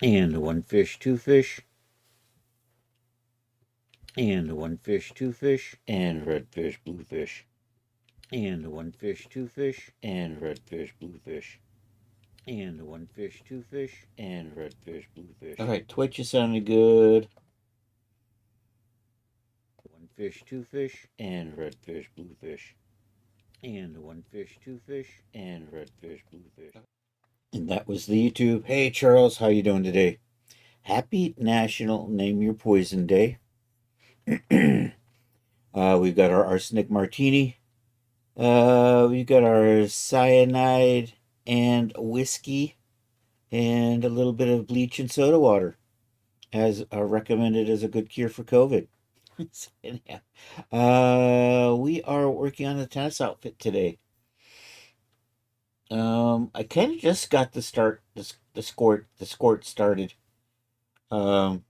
And one fish, two fish. And one fish, two fish. And red fish, blue fish. And one fish, two fish. And red fish, blue fish. And one fish, two fish. And red fish, blue fish. All right, Twitch is sounding good. One fish, two fish. And red fish, blue fish. And one fish, two fish. And red fish, blue fish. And that was the YouTube. Hey Charles, how you doing today? Happy National Name Your Poison Day. We've got our arsenic martini. We've got our cyanide and whiskey and a little bit of bleach and soda water as recommended as a good cure for COVID. So, anyhow, we are working on the tennis outfit today. I kind of just got the skort started. I'm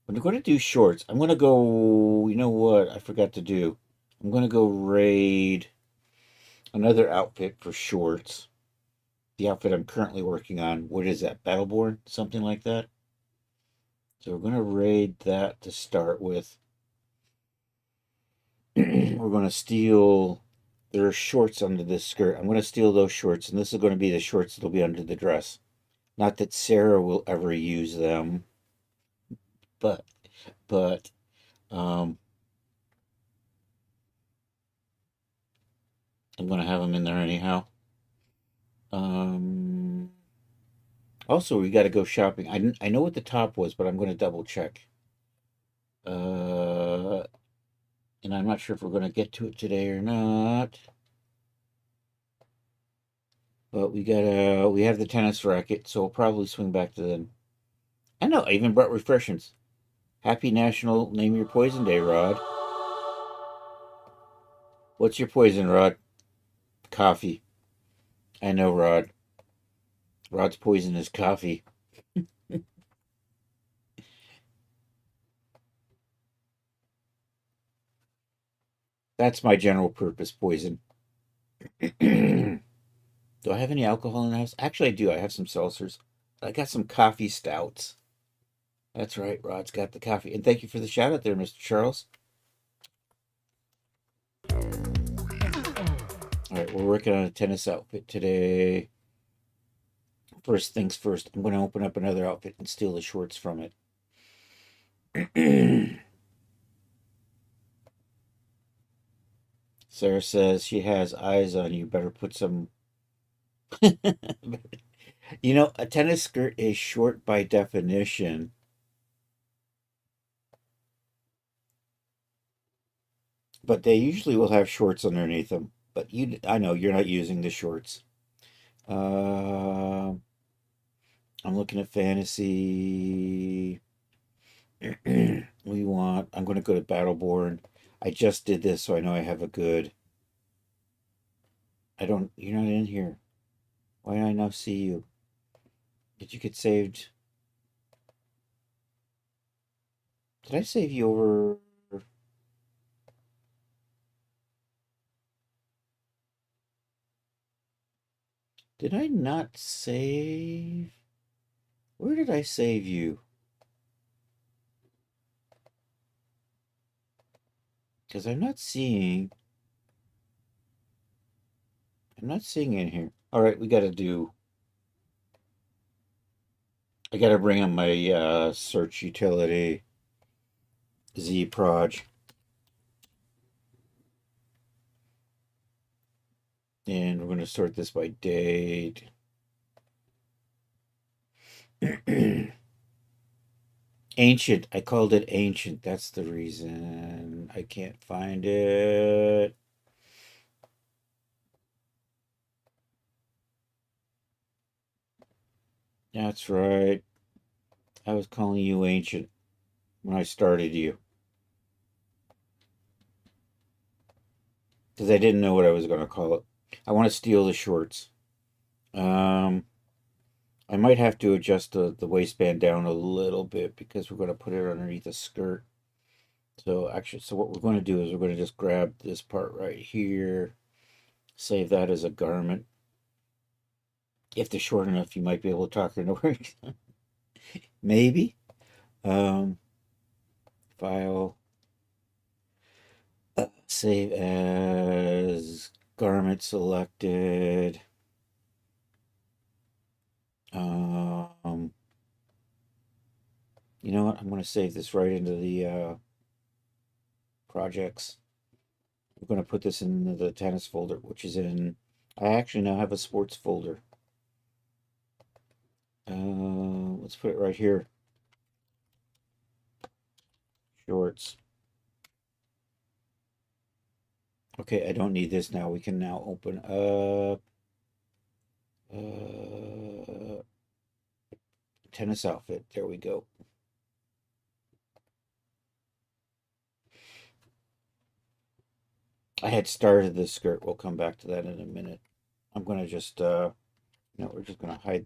going to do shorts. I'm going to go, you know what I forgot to do? I'm going to go raid another outfit for shorts. The outfit I'm currently working on. What is that? Battleborn? Something like that? So we're going to raid that to start with. We're going to steal... There are shorts under this skirt. I'm going to steal those shorts, and this is going to be the shorts that'll be under the dress. Not that Sarah will ever use them, but I'm going to have them in there anyhow. Also, we got to go shopping. I know what the top was, but I'm going to double check. And I'm not sure if we're going to get to it today or not. But we have the tennis racket, so we'll probably swing back to them. I know, I even brought refreshments. Happy National Name Your Poison Day, Rod. What's your poison, Rod? Coffee. I know, Rod. Rod's poison is coffee. That's my general purpose poison. Do I have any alcohol in the house? Actually, I do. I have some seltzers. I got some coffee stouts. That's right. Rod's got the coffee. And thank you for the shout out there, Mr. Charles. All right, we're working on a tennis outfit today. First things first, I'm going to open up another outfit and steal the shorts from it. Sarah says she has eyes on you. Better put some. You know, a tennis skirt is short by definition. But they usually will have shorts underneath them. But I know you're not using the shorts. I'm looking at fantasy. I'm going to go to Battleborn. I just did this, so I know I have a good. You're not in here. Why did I not see you? Did you get saved? Did I save you over? Did I not save? Where did I save you? Because I'm not seeing in here. All right, we got to do. I got to bring up my search utility, zproj. And we're going to sort this by date. Ancient. I called it ancient. That's the reason. I can't find it. That's right. I was calling you ancient when I started you. Because I didn't know what I was going to call it. I want to steal the shorts. I might have to adjust the waistband down a little bit because we're going to put it underneath the skirt. So what we're going to do is we're going to just grab this part right here, save that as a garment. If they're short enough, you might be able to talk her into work. maybe. Um, File, save as garment selected. Um, you know what? I'm going to save this right into the projects. I'm going to put this in the tennis folder, which is in. I actually now have a sports folder. Let's put it right here. Shorts. Okay, I don't need this now. We can now open up tennis outfit. There we go. I had started this skirt. We'll come back to that in a minute. I'm gonna just no, we're just gonna hide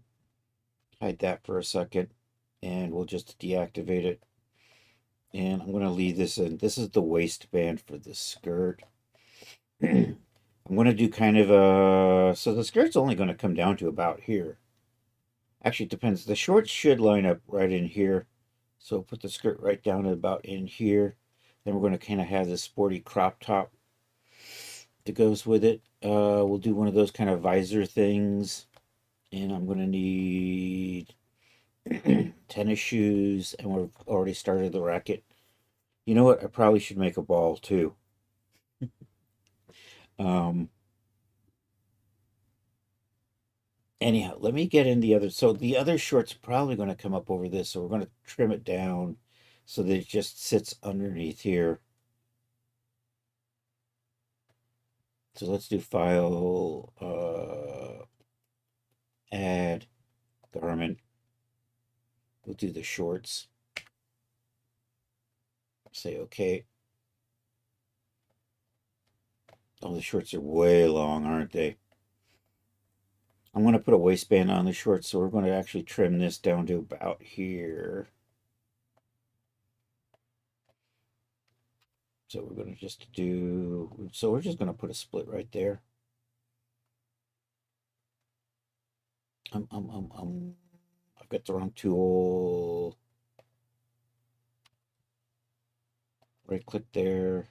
that for a second, and we'll just deactivate it. And I'm gonna leave this in. This is the waistband for the skirt. I'm gonna do kind of a so the skirt's only gonna come down to about here. Actually, it depends. The shorts should line up right in here. So put the skirt right down at about in here. Then we're going to kind of have this sporty crop top that goes with it. We'll do one of those kind of visor things. And I'm going to need tennis shoes. And we've already started the racket. You know what? I probably should make a ball too. Um, Anyhow, let me get in the other. So the other short's probably going to come up over this. So we're going to trim it down so that it just sits underneath here. So let's do file, add garment. We'll do the shorts. Say okay. Oh, the shorts are way long, aren't they? I'm going to put a waistband on the shorts, so we're going to actually trim this down to about here. So we're going to just do, so we're just going to put a split right there. I've got the wrong tool. Right click there.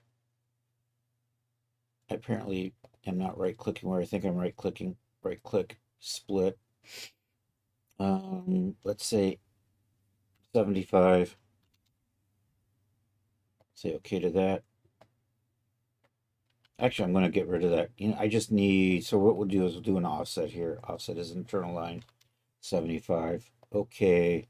I apparently am not right clicking where I think I'm right clicking. Right click, split. Let's say 75. Say okay to that. Actually, I'm going to get rid of that. You know, I just need, so what we'll do is we'll do an offset here. Offset is internal line 75. Okay.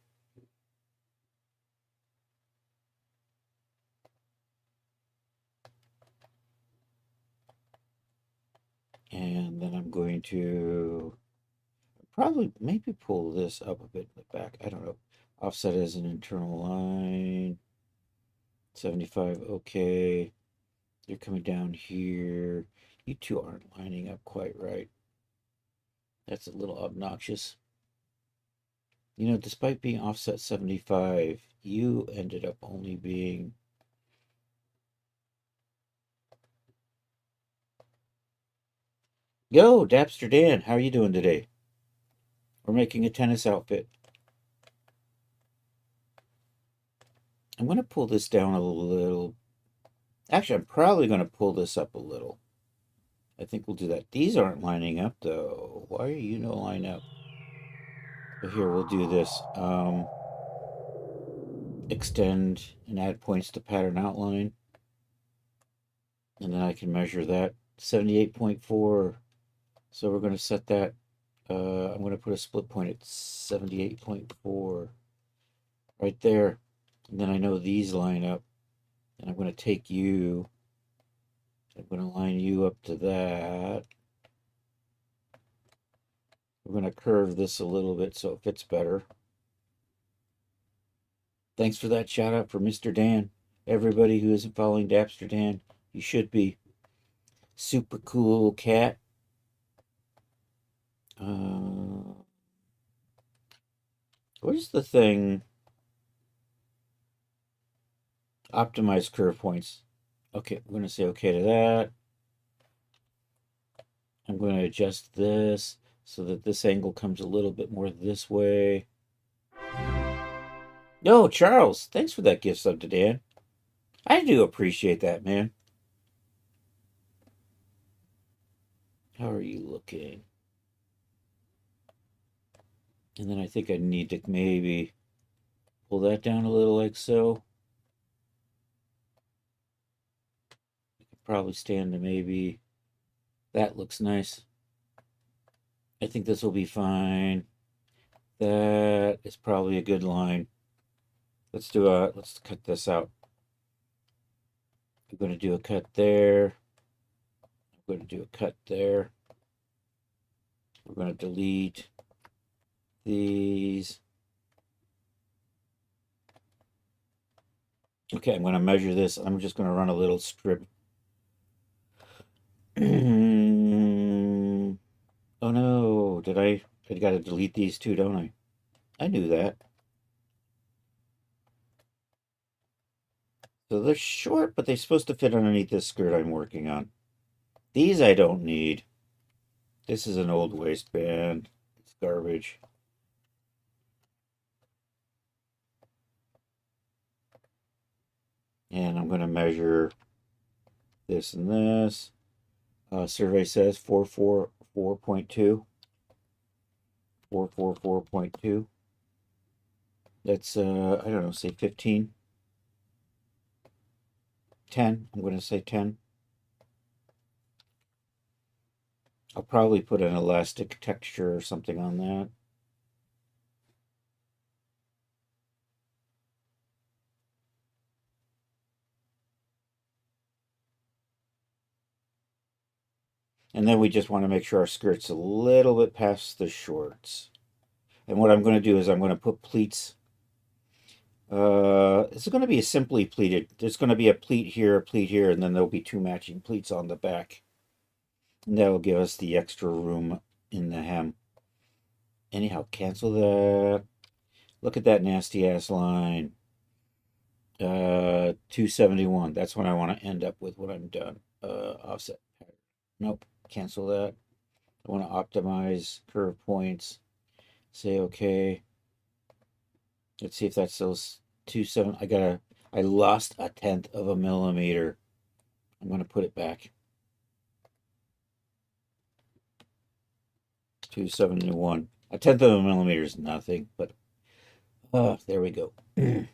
And then I'm going to probably maybe pull this up a bit in the back. I don't know. Offset as an internal line 75. Okay. You're coming down here. You two aren't lining up quite right. That's a little obnoxious. You know, despite being offset 75, you ended up only being. Yo, Dapster Dan, how are you doing today? We're making a tennis outfit. I'm going to pull this down a little. Actually, I'm probably going to pull this up a little. I think we'll do that. These aren't lining up, though. Why are you no line up? But here, we'll do this. Extend and add points to pattern outline. And then I can measure that. 78.4. So we're going to set that. I'm going to put a split point at 78.4 right there. And then I know these line up. And I'm going to take you. I'm going to line you up to that. We're going to curve this a little bit so it fits better. Thanks for that shout out for Mr. Dan. Everybody who isn't following Dapster Dan, you should be. Super cool cat. What is the thing? Optimize curve points. Okay, we're going to say okay to that. I'm going to adjust this so that this angle comes a little bit more this way. No, Charles, thanks for that gift sub to Dan. I do appreciate that, man. How are you looking? And then I think I need to maybe pull that down a little like so. Probably stand to maybe that looks nice. I think this will be fine. That is probably a good line. Let's cut this out. I'm going to do a cut there. I'm going to do a cut there. We're going to delete these. Okay, I'm going to measure this. I'm just going to run a little strip. Oh no, I got to delete these too, don't I? I knew that. So they're short, but they're supposed to fit underneath this skirt I'm working on. These I don't need. This is an old waistband. It's garbage. And I'm going to measure this and this. Survey says 444.2. 444.2. That's, I don't know, say 15. 10. I'm going to say 10. I'll probably put an elastic texture or something on that. And then we just want to make sure our skirt's a little bit past the shorts. And what I'm going to do is I'm going to put pleats. It's going to be a simply pleated. There's going to be a pleat here, and then there'll be two matching pleats on the back. And that'll give us the extra room in the hem. Anyhow, cancel that. Look at that nasty ass line. 271. That's what I want to end up with when I'm done. Offset. Nope. Cancel that. I want to optimize curve points. Say okay. Let's see if that's those 27. I lost a tenth of a millimeter. I'm going to put it back. 271. A tenth of a millimeter is nothing, but there we go. I'm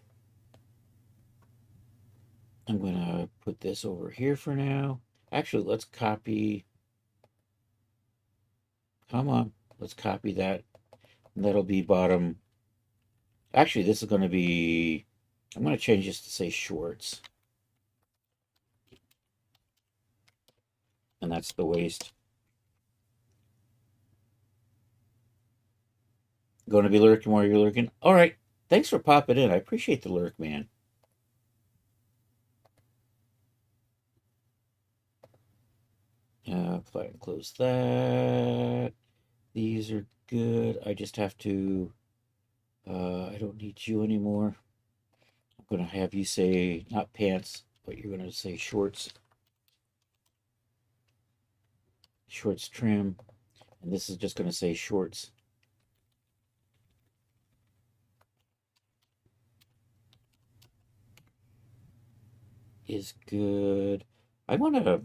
going to put this over here for now. Actually, let's copy. Come on. Let's copy that. And that'll be bottom. Actually, this is going to be. I'm going to change this to say shorts. And that's the waist. Going to be lurking while you're lurking? All right. Thanks for popping in. I appreciate the lurk, man. Apply and close that. These are good. I just have to. I don't need you anymore. I'm going to have you say, not pants, but you're going to say shorts. Shorts trim. And this is just going to say shorts. Is good. I want to.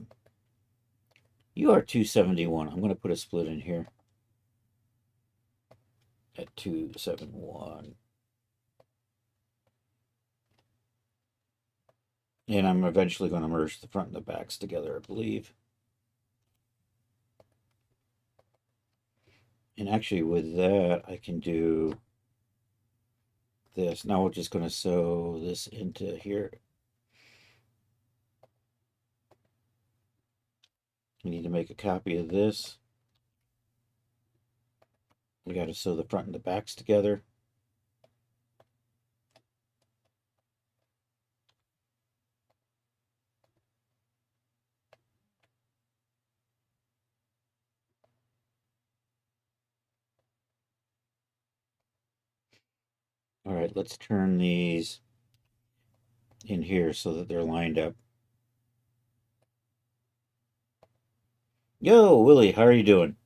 You are 271. I'm going to put a split in here at 271. And I'm eventually going to merge the front and the backs together, I believe. And actually with that, I can do this. Now we're just going to sew this into here. We need to make a copy of this. We got to sew the front and the backs together. All right, let's turn these in here so that they're lined up. Yo, Willie, how are you doing?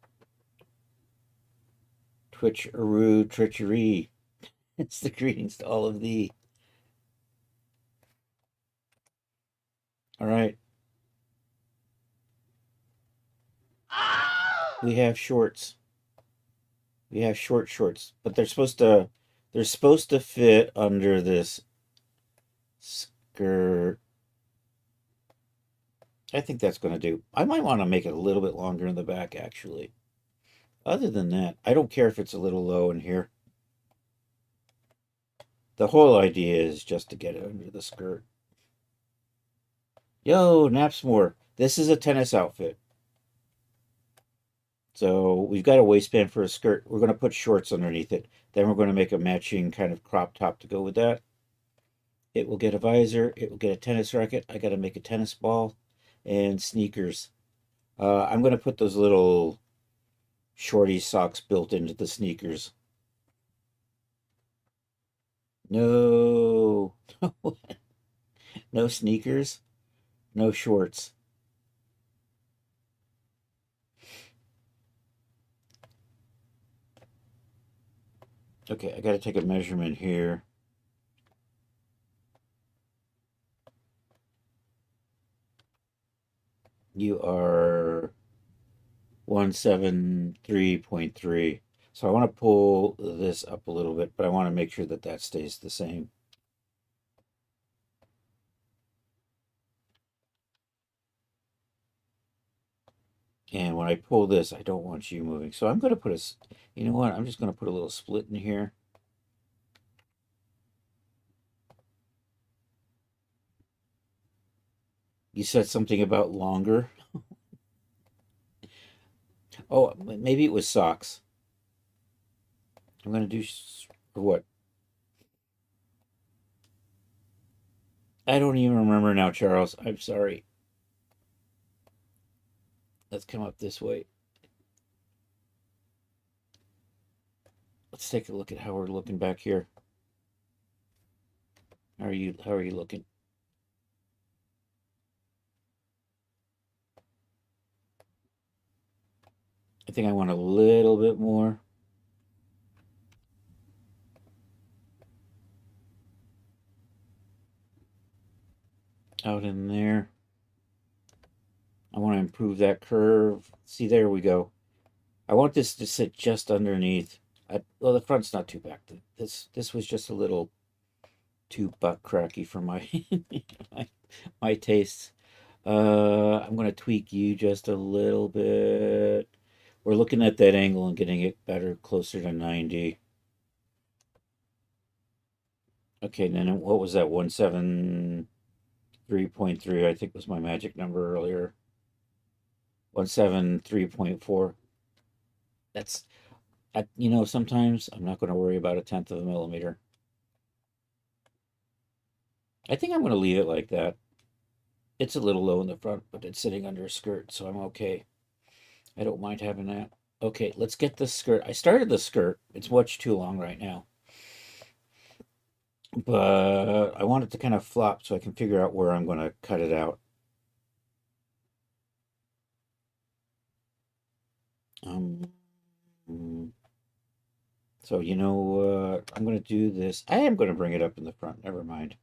Twitch-aroo, treachery. It's the greetings to all of thee. All right. We have shorts. We have shorts, but they're supposed to fit under this skirt. I think that's going to do. I might want to make it a little bit longer in the back, actually. Other than that, I don't care if it's a little low in here. The whole idea is just to get it under the skirt. Yo, Napsmore. This is a tennis outfit. So we've got a waistband for a skirt. We're going to put shorts underneath it. Then we're going to make a matching kind of crop top to go with that. It will get a visor. It will get a tennis racket. I got to make a tennis ball and sneakers. I'm going to put those little shorty socks built into the sneakers. No, no sneakers, no shorts. Okay, I got to take a measurement here. You are 173.3. So I want to pull this up a little bit, but I want to make sure that that stays the same. And when I pull this, I don't want you moving. So I'm going to put you know what? I'm just going to put a little split in here. You said something about longer. Oh, maybe it was socks. I'm going to do, or what? I don't even remember now, Charles. I'm sorry. Let's come up this way. Let's take a look at how we're looking back here. How are you looking? I think I want a little bit more. Out in there. I want to improve that curve. See, there we go. I want this to sit just underneath. Well, the front's not too back. This was just a little too butt cracky for my my tastes. I'm gonna tweak you just a little bit. We're looking at that angle and getting it better, closer to 90. Okay, then what was that? 173.3, I think was my magic number earlier. 173.4. That's, sometimes I'm not going to worry about a tenth of a millimeter. I think I'm going to leave it like that. It's a little low in the front, but it's sitting under a skirt, so I'm okay. I don't mind having that. Okay, let's get the skirt. I started the skirt. It's much too long right now. But I want it to kind of flop so I can figure out where I'm going to cut it out. Um, so you know what? I'm going to do this. I am going to bring it up in the front. Never mind.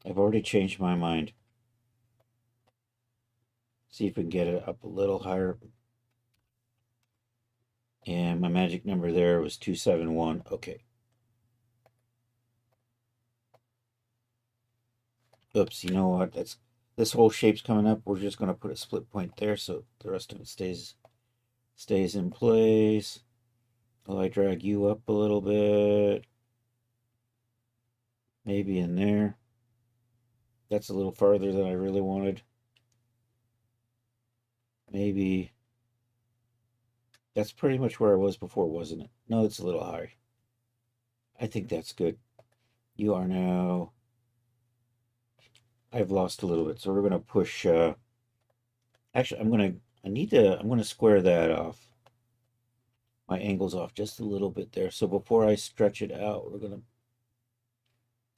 I've already changed my mind. See if we can get it up a little higher. And my magic number there was 271. Okay. Oops, you know what? This whole shape's coming up. We're just going to put a split point there so the rest of it stays in place. Will I drag you up a little bit? Maybe in there. That's a little farther than I really wanted. Maybe. That's pretty much where I was before, wasn't it? No, it's a little high. I think that's good. You are now. I've lost a little bit, so we're going to push. Actually, I'm going to square that off. My angle's off just a little bit there. So before I stretch it out, we're going to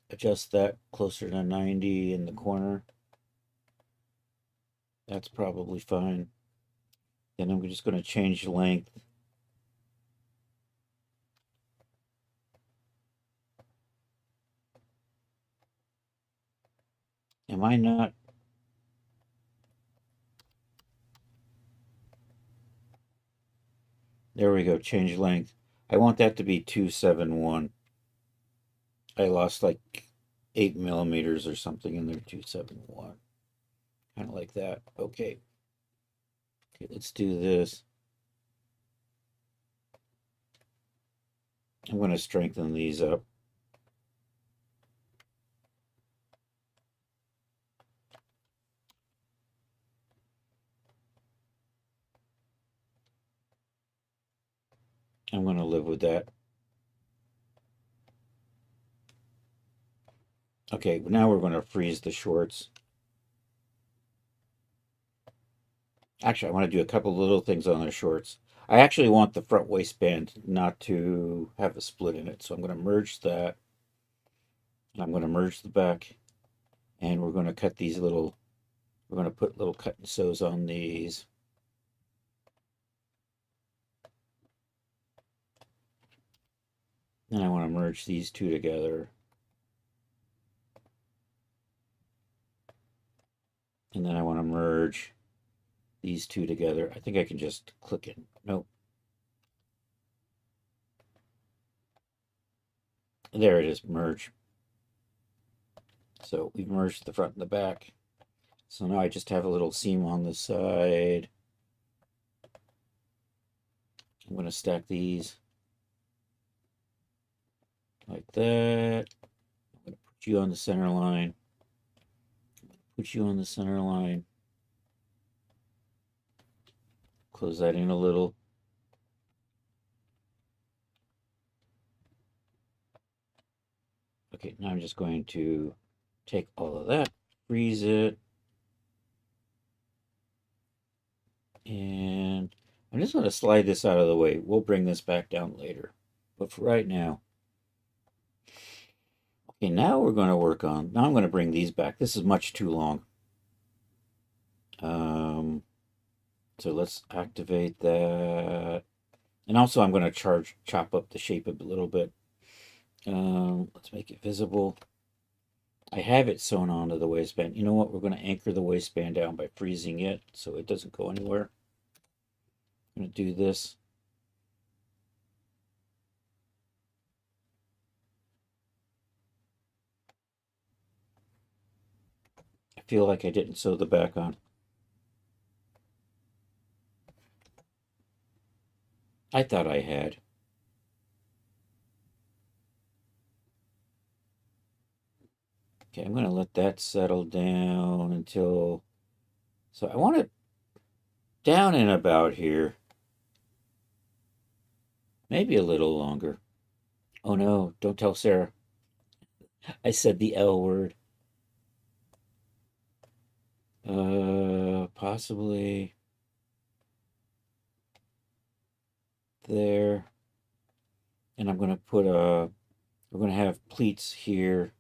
adjust that closer to 90 in the corner. That's probably fine. Then I'm just going to change length. Am I not? There we go. Change length. I want that to be 271. I lost like 8 millimeters or something in there. 271. Kind of like that. Okay. Okay, let's do this. I'm going to strengthen these up. I'm going to live with that. Okay, now we're going to freeze the shorts. Actually, I want to do a couple little things on the shorts. I actually want the front waistband not to have a split in it, so I'm going to merge that. I'm going to merge the back, and we're going to cut these little, we're going to put little cut and sews on these. And I want to merge these two together. And then I want to merge these two together. I think I can just click it. Nope. There it is, merge. So we've merged the front and the back. So now I just have a little seam on the side. I'm going to stack these like that. I'm going to put you on the center line. Put you on the center line. Close that in a little. Okay, now I'm just going to take all of that, freeze it, and I'm just going to slide this out of the way. We'll bring this back down later. But for right now, okay, now we're going to work on, now I'm going to bring these back. This is much too long. So let's activate that. And also I'm going to chop up the shape a little bit. Let's make it visible. I have it sewn onto the waistband. You know what? We're going to anchor the waistband down by freezing it so it doesn't go anywhere. I'm going to do this. I feel like I didn't sew the back on. I thought I had. Okay, I'm going to let that settle down until... So I want it down and about here. Maybe a little longer. Oh no, don't tell Sarah. I said the L word. Possibly there. And I'm going to put we're going to have pleats here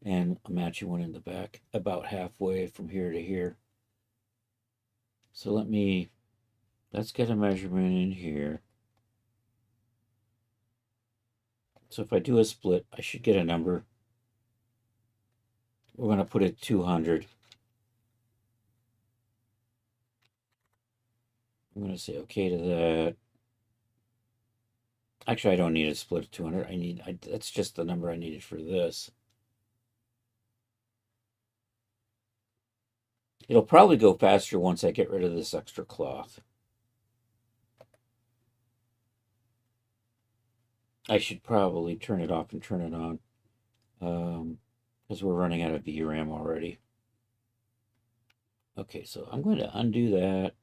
and a matching one in the back, about halfway from here to here. So let's get a measurement in here. So if I do a split, I should get a number. We're going to put it 200. I'm going to say okay to that. Actually, I don't need a split of 200. That's just the number I needed for this. It'll probably go faster once I get rid of this extra cloth. I should probably turn it off and turn it on because we're running out of VRAM already. Okay, so I'm going to undo that.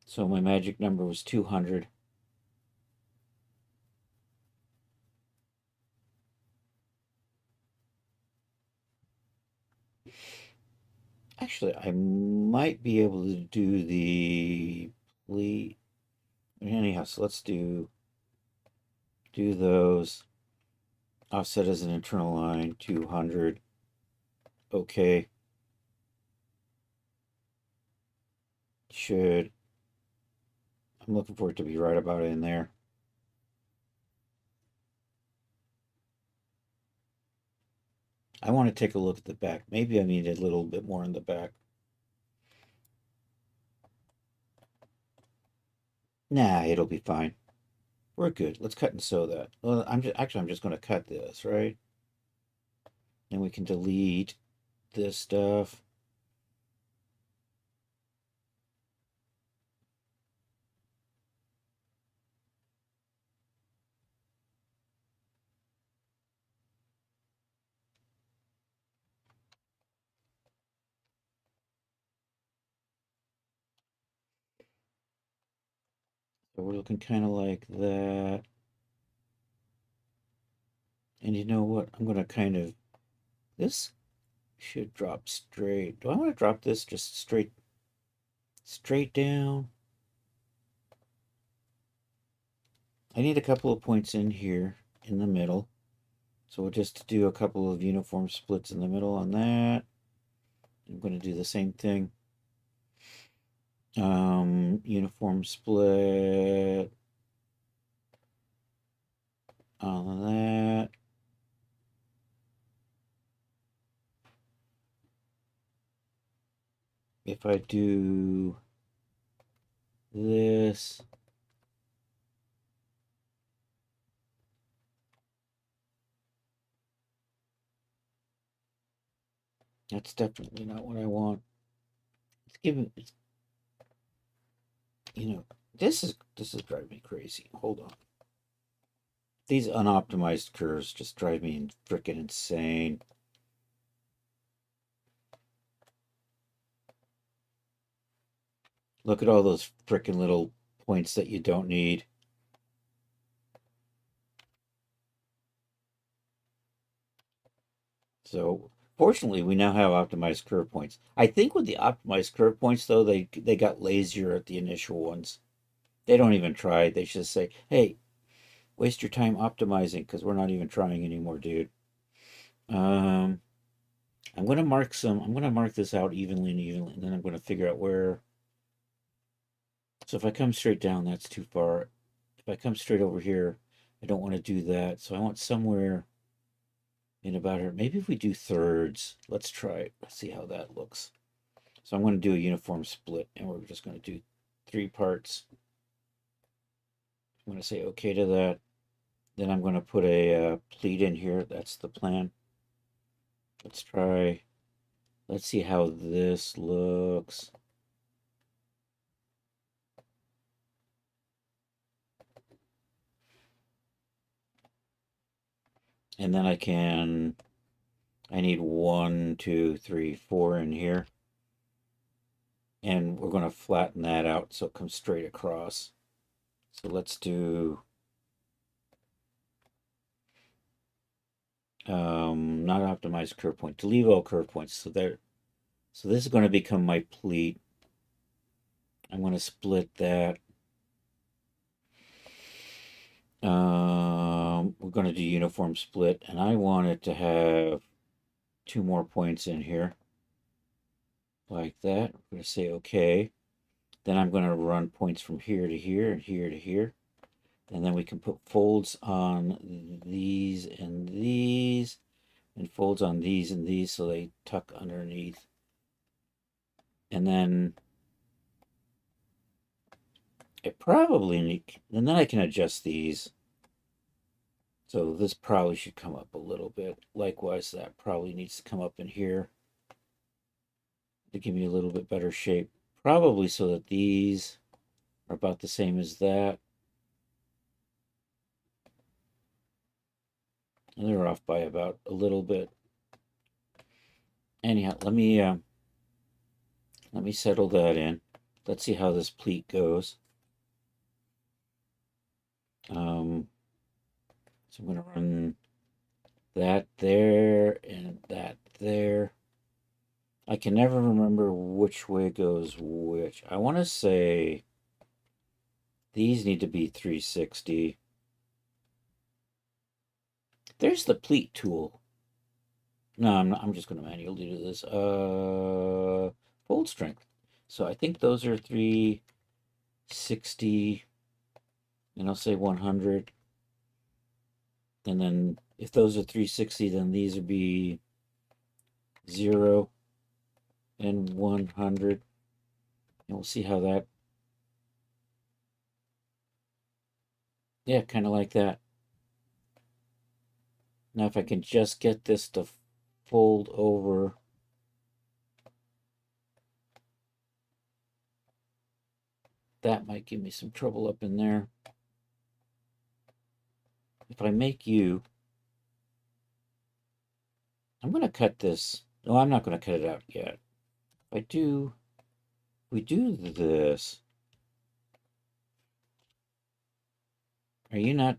So my magic number was 200. Actually, I might be able to do the pleat. Anyhow, so let's do those. Offset as an internal line, 200. Okay. I'm looking for it to be right about in there. I want to take a look at the back. Maybe I need a little bit more in the back. Nah, it'll be fine. We're good. Let's cut and sew that. Well, I'm just going to cut this, right? And we can delete this stuff. So we're looking kind of like that. And you know what? I'm going to kind of, this should drop straight. Do I want to drop this just straight down? I need a couple of points in here in the middle. So we'll just do a couple of uniform splits in the middle on that. I'm going to do the same thing. Uniform split on that. If I do this, that's definitely not what I want. It's giving, you know, this is driving me crazy. Hold on. These unoptimized curves just drive me freaking insane. Look at all those freaking little points that you don't need. So fortunately, we now have optimized curve points. I think with the optimized curve points, though, they got lazier at the initial ones. They don't even try. They just say, "Hey, waste your time optimizing because we're not even trying anymore, dude." Um, I'm gonna mark some. I'm gonna mark this out evenly, and then I'm gonna figure out where. So if I come straight down, that's too far. If I come straight over here, I don't want to do that. So I want somewhere in about here. Maybe if we do thirds, let's try it. Let's see how that looks. So I'm going to do a uniform split, and we're just going to do 3 parts. I'm going to say okay to that. Then I'm going to put a pleat in here. That's the plan. Let's try. Let's see how this looks. And then I need 1, 2, 3, 4 in here. And we're going to flatten that out so it comes straight across. So let's do not optimized curve point, to leave all curve points. So this is going to become my pleat. I'm going to split that. We're going to do uniform split, and I want it to have 2 more points in here, like that. I'm going to say okay. Then I'm going to run points from here to here and here to here. And then we can put folds on these and these, and folds on these and these so they tuck underneath. And then it probably need, and then I can adjust these. So this probably should come up a little bit. Likewise, that probably needs to come up in here to give me a little bit better shape. Probably so that these are about the same as that. And they're off by about a little bit. Anyhow, let me settle that in. Let's see how this pleat goes. So I'm going to run that there and that there. I can never remember which way goes which. I want to say these need to be 360. There's the pleat tool. No, I'm not. I'm just going to manually do this. Fold strength. So I think those are 360, and I'll say 100. And then if those are 360, then these would be 0, and 100. And we'll see how that, yeah, kind of like that. Now if I can just get this to fold over. That might give me some trouble up in there. If I make you, I'm going to cut this. No, I'm not going to cut it out yet. If I do, we do this. Are you not?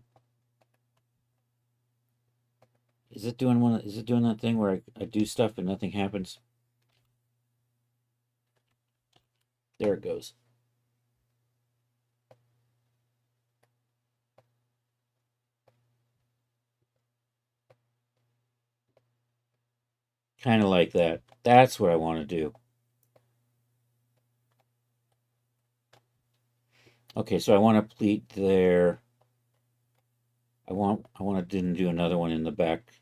Is it doing one? Is it doing that thing where I do stuff and nothing happens? There it goes. Kind of like that. That's what I want to do. Okay, so I want to pleat there. I want to do another one in the back.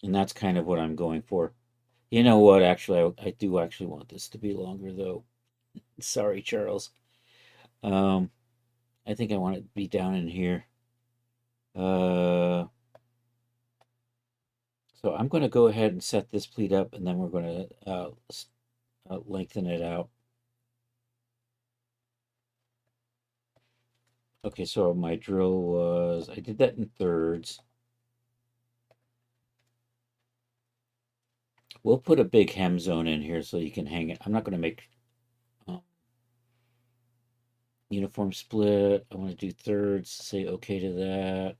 And that's kind of what I'm going for. You know what? Actually, I do actually want this to be longer, though. Sorry, Charles. I think I want it to be down in here. So I'm going to go ahead and set this pleat up, and then we're going to lengthen it out. Okay, so my drill was, I did that in thirds. We'll put a big hem zone in here so you can hang it. I'm not going to make uniform split. I want to do thirds, say okay to that.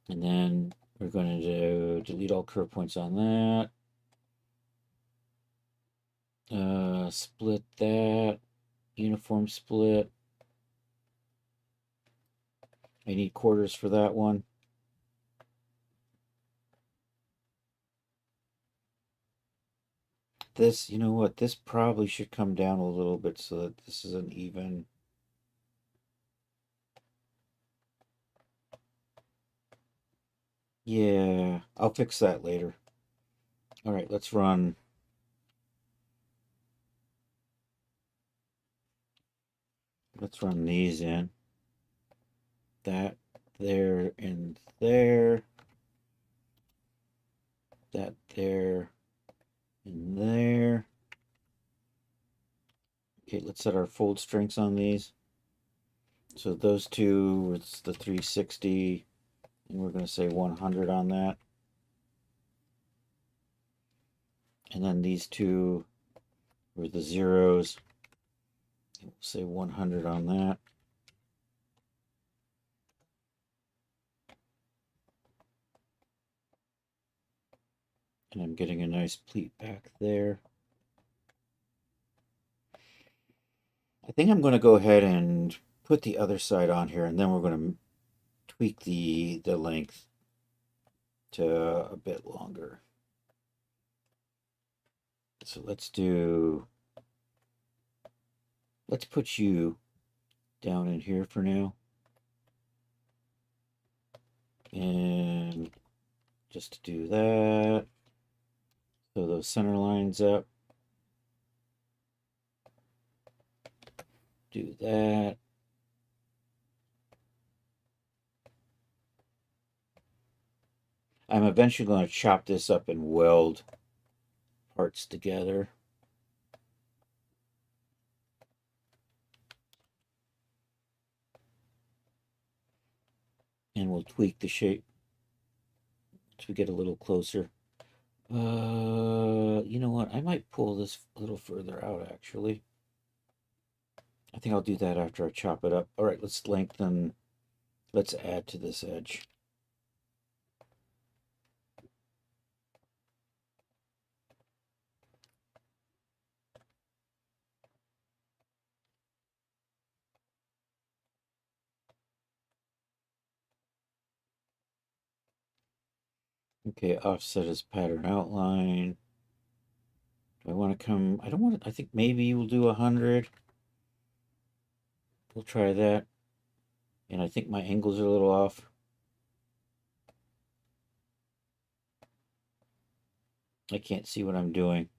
And then we're going to delete all curve points on that. Split that. Uniform split. I need quarters for that one. This, you know what, this probably should come down a little bit so that this is an even. Yeah, I'll fix that later. All right, let's run. Let's run these in. That, there, and there. That, there, and there. Okay, let's set our fold strengths on these. So those two, it's the 360, and we're going to say 100 on that. And then these two were the zeros. We'll say 100 on that. And I'm getting a nice pleat back there. I think I'm going to go ahead and put the other side on here, and then we're going to tweak the length to a bit longer. So let's put you down in here for now. And just to do that, so those center lines up. Do that. I'm eventually going to chop this up and weld parts together. And we'll tweak the shape as we get a little closer. You know what? I might pull this a little further out, actually. I think I'll do that after I chop it up. All right, let's lengthen. Let's add to this edge. Okay, offset is pattern outline. Do I want to come? I don't want to. I think maybe we'll do 100. We'll try that. And I think my angles are a little off. I can't see what I'm doing.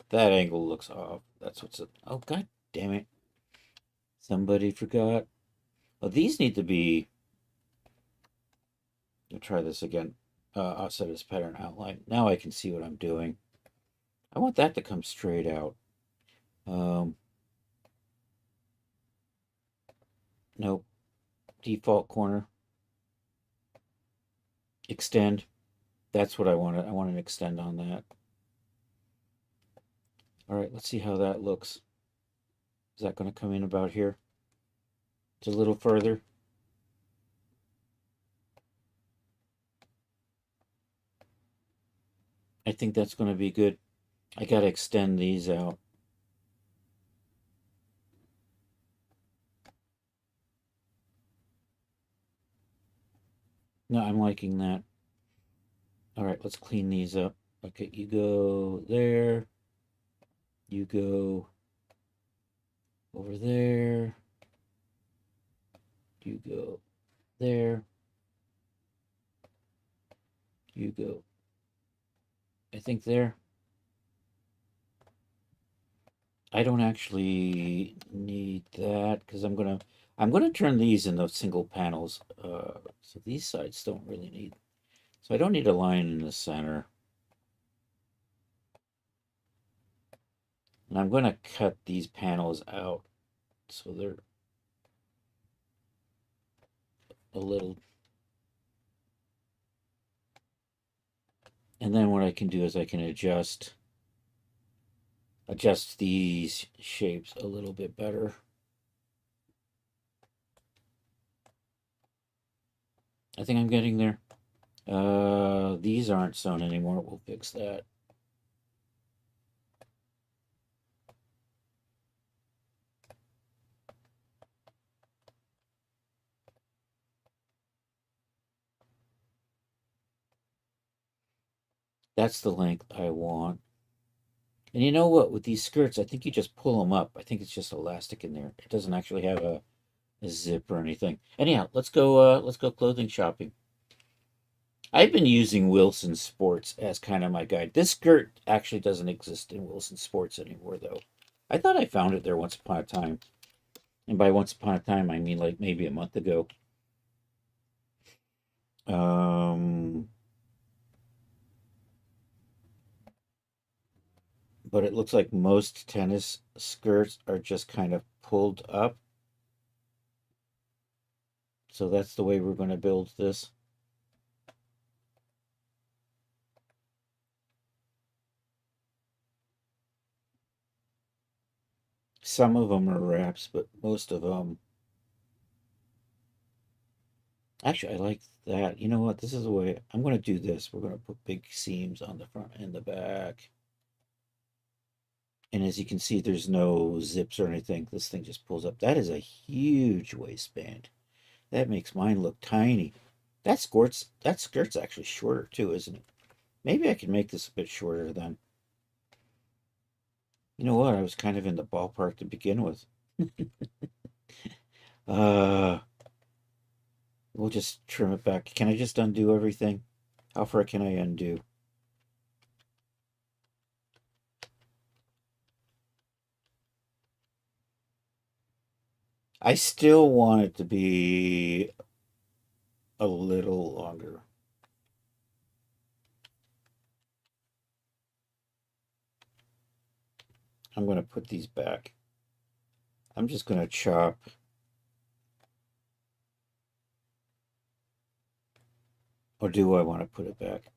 That angle looks off. That's what's it. Oh, god damn it. Somebody forgot. Oh, these need to be. I'll try this again. Outside this pattern outline. Now I can see what I'm doing. I want that to come straight out. Um, nope. Default corner. Extend. That's what I wanted. I want an extend on that. All right, let's see how that looks. Is that going to come in about here? It's a little further. I think that's going to be good. I got to extend these out. No, I'm liking that. All right, let's clean these up. Okay, you go there. You go over there. You go there. You go, I think there. I don't actually need that because I'm gonna turn these into single panels. So these sides don't really need. So I don't need a line in the center. And I'm gonna cut these panels out so they're a little. And then what I can do is I can adjust these shapes a little bit better. I think I'm getting there. These aren't sewn anymore. We'll fix that. That's the length I want. And you know what? With these skirts, I think you just pull them up. I think it's just elastic in there. It doesn't actually have a zip or anything. Anyhow, let's go. Let's go clothing shopping. I've been using Wilson Sports as kind of my guide. This skirt actually doesn't exist in Wilson Sports anymore, though. I thought I found it there once upon a time, and by once upon a time, I mean like maybe a month ago. Um, but it looks like most tennis skirts are just kind of pulled up. So that's the way we're going to build this. Some of them are wraps, but most of them. Actually, I like that. You know what? This is the way I'm going to do this. We're going to put big seams on the front and the back. And as you can see, there's no zips or anything. This thing just pulls up. That is a huge waistband. That makes mine look tiny. That skirt's actually shorter too, isn't it? Maybe I can make this a bit shorter then. You know what? I was kind of in the ballpark to begin with. uh, we'll just trim it back. Can I just undo everything? How far can I undo? I still want it to be a little longer. I'm going to put these back. I'm just going to chop. Or do I want to put it back?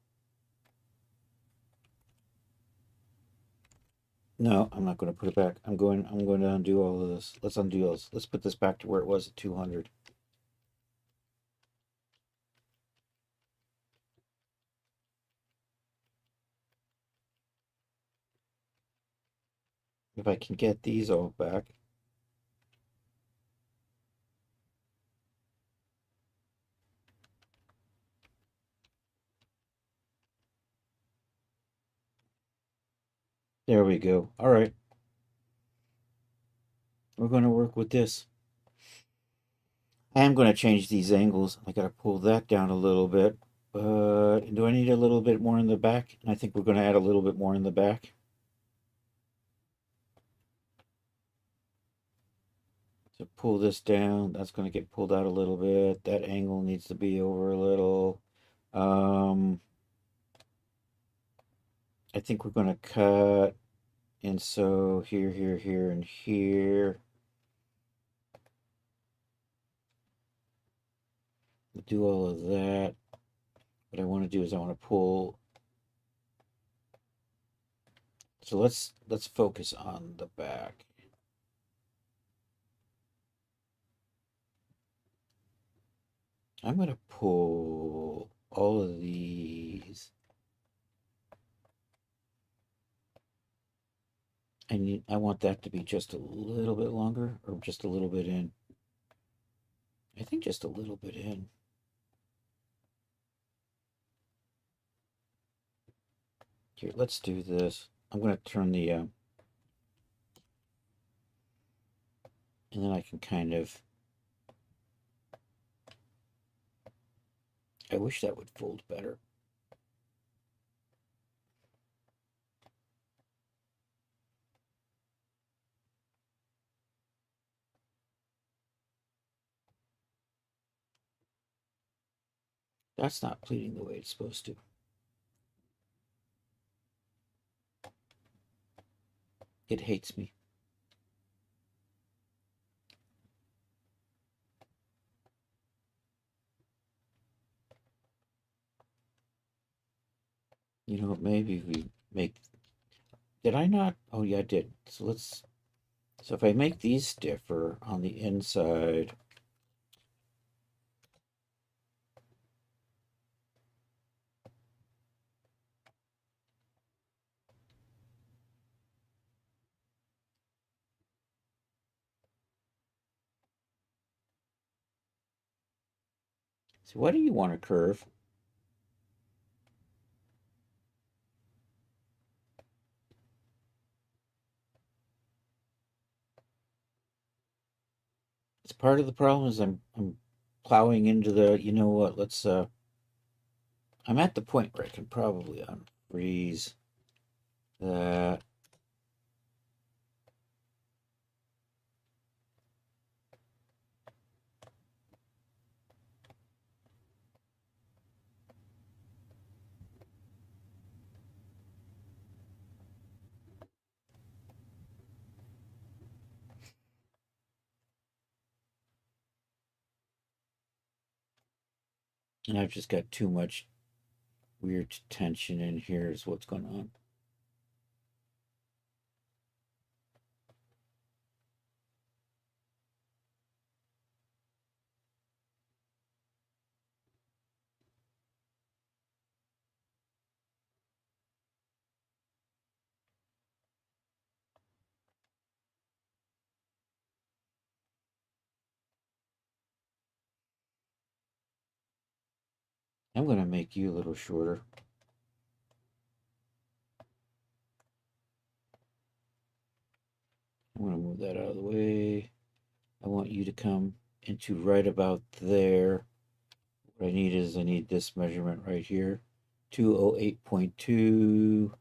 No, I'm not going to put it back. I'm going to undo all of this. Let's undo this. Let's put this back to where it was at 200. If I can get these all back. There we go. All right. We're going to work with this. I am going to change these angles. I got to pull that down a little bit. But do I need a little bit more in the back? And I think we're going to add a little bit more in the back. So pull this down. That's going to get pulled out a little bit. That angle needs to be over a little. I think we're going to cut. And so here, here, here, and here. We'll do all of that. What I want to do is I want to pull. So let's focus on the back. I'm going to pull all of these. I want that to be just a little bit longer or just a little bit in. I think just a little bit in. Here, let's do this. I'm going to turn the, and then I can kind of, I wish that would fold better. That's not pleating the way it's supposed to. It hates me. You know, maybe we make, did I not? Oh yeah, I did. So if I make these stiffer on the inside, so why do you want to curve? It's part of the problem is I'm plowing into the, you know what, I'm at the point where I can probably unfreeze that. And I've just got too much weird tension in here is what's going on. I'm going to make you a little shorter. I'm going to move that out of the way. I want you to come into right about there. What I need this measurement right here, 208.2. And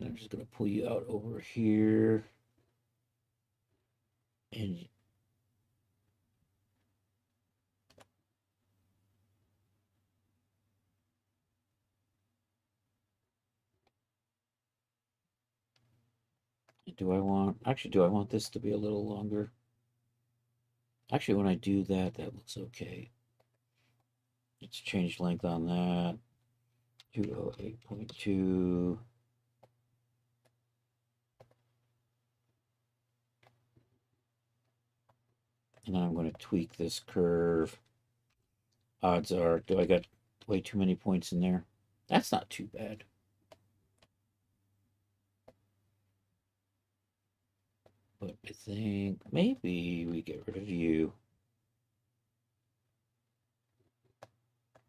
I'm just going to pull you out over here. And do I want this to be a little longer? Actually, when I do that, that looks okay. Let's change length on that. 208.2. And then I'm going to tweak this curve. Odds are, do I got way too many points in there? That's not too bad. But I think maybe we get rid of you.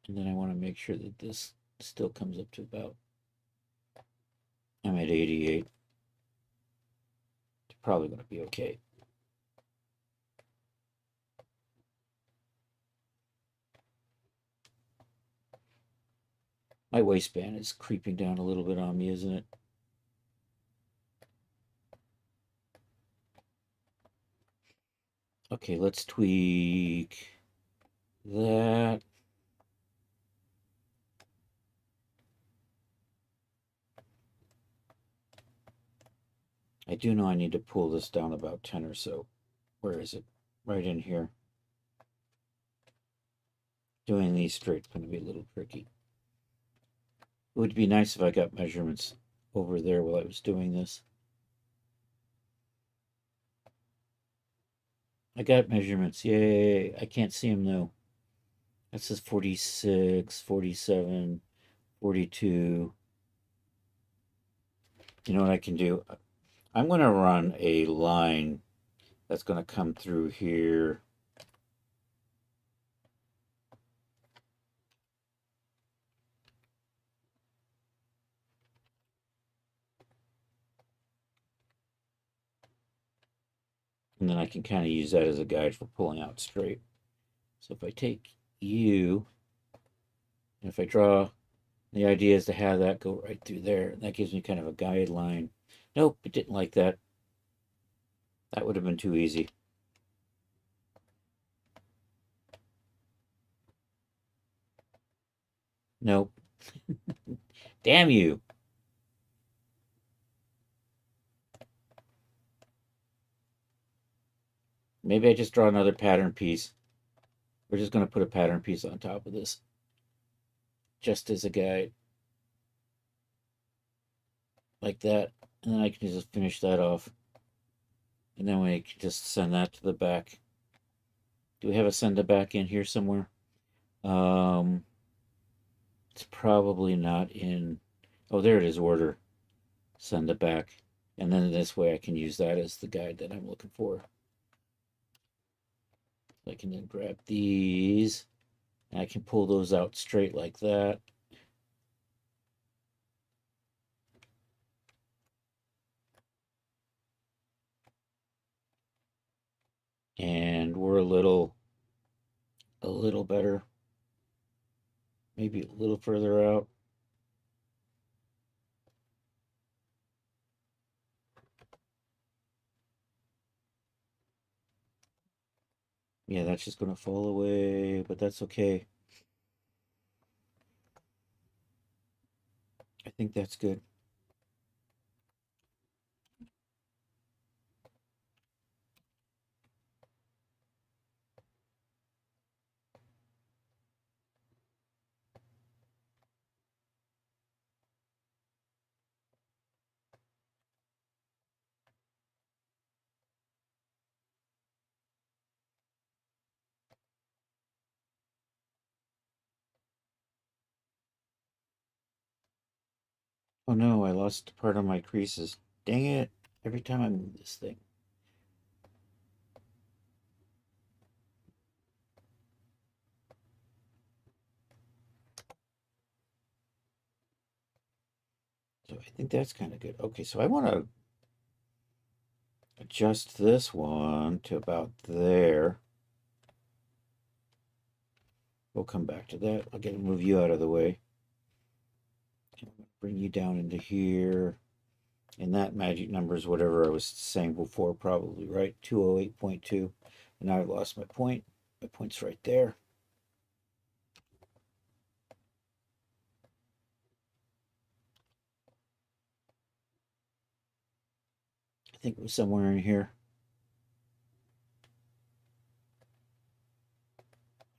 And then I want to make sure that this still comes up to about, I'm at 88. It's probably going to be okay. My waistband is creeping down a little bit on me, isn't it? Okay, let's tweak that. I do know I need to pull this down about 10 or so. Where is it? Right in here. Doing these straight is going to be a little tricky. It would be nice if I got measurements over there while I was doing this. I got measurements. Yay. I can't see them though. That says 46, 47, 42. You know what I can do? I'm going to run a line that's going to come through here. And then I can kind of use that as a guide for pulling out straight. So if I take you, and if I draw, the idea is to have that go right through there. And that gives me kind of a guideline. Nope, it didn't like that. That would have been too easy. Nope. Damn you. Maybe I just draw another pattern piece. We're just going to put a pattern piece on top of this. Just as a guide. Like that. And then I can just finish that off. And then we can just send that to the back. Do we have a send it back in here somewhere? It's probably not in. Oh, there it is, order. Send it back. And then this way I can use that as the guide that I'm looking for. I can then grab these. And I can pull those out straight like that. And we're a little better. Maybe a little further out. Yeah, that's just going to fall away, but that's okay. I think that's good. Oh no, I lost part of my creases. Dang it. Every time I move this thing. So I think that's kind of good. Okay, so I want to adjust this one to about there. We'll come back to that. I'll get to move you out of the way. Bring you down into here. And that magic number is whatever I was saying before, probably, right? 208.2. And now I lost my point. My point's right there. I think it was somewhere in here.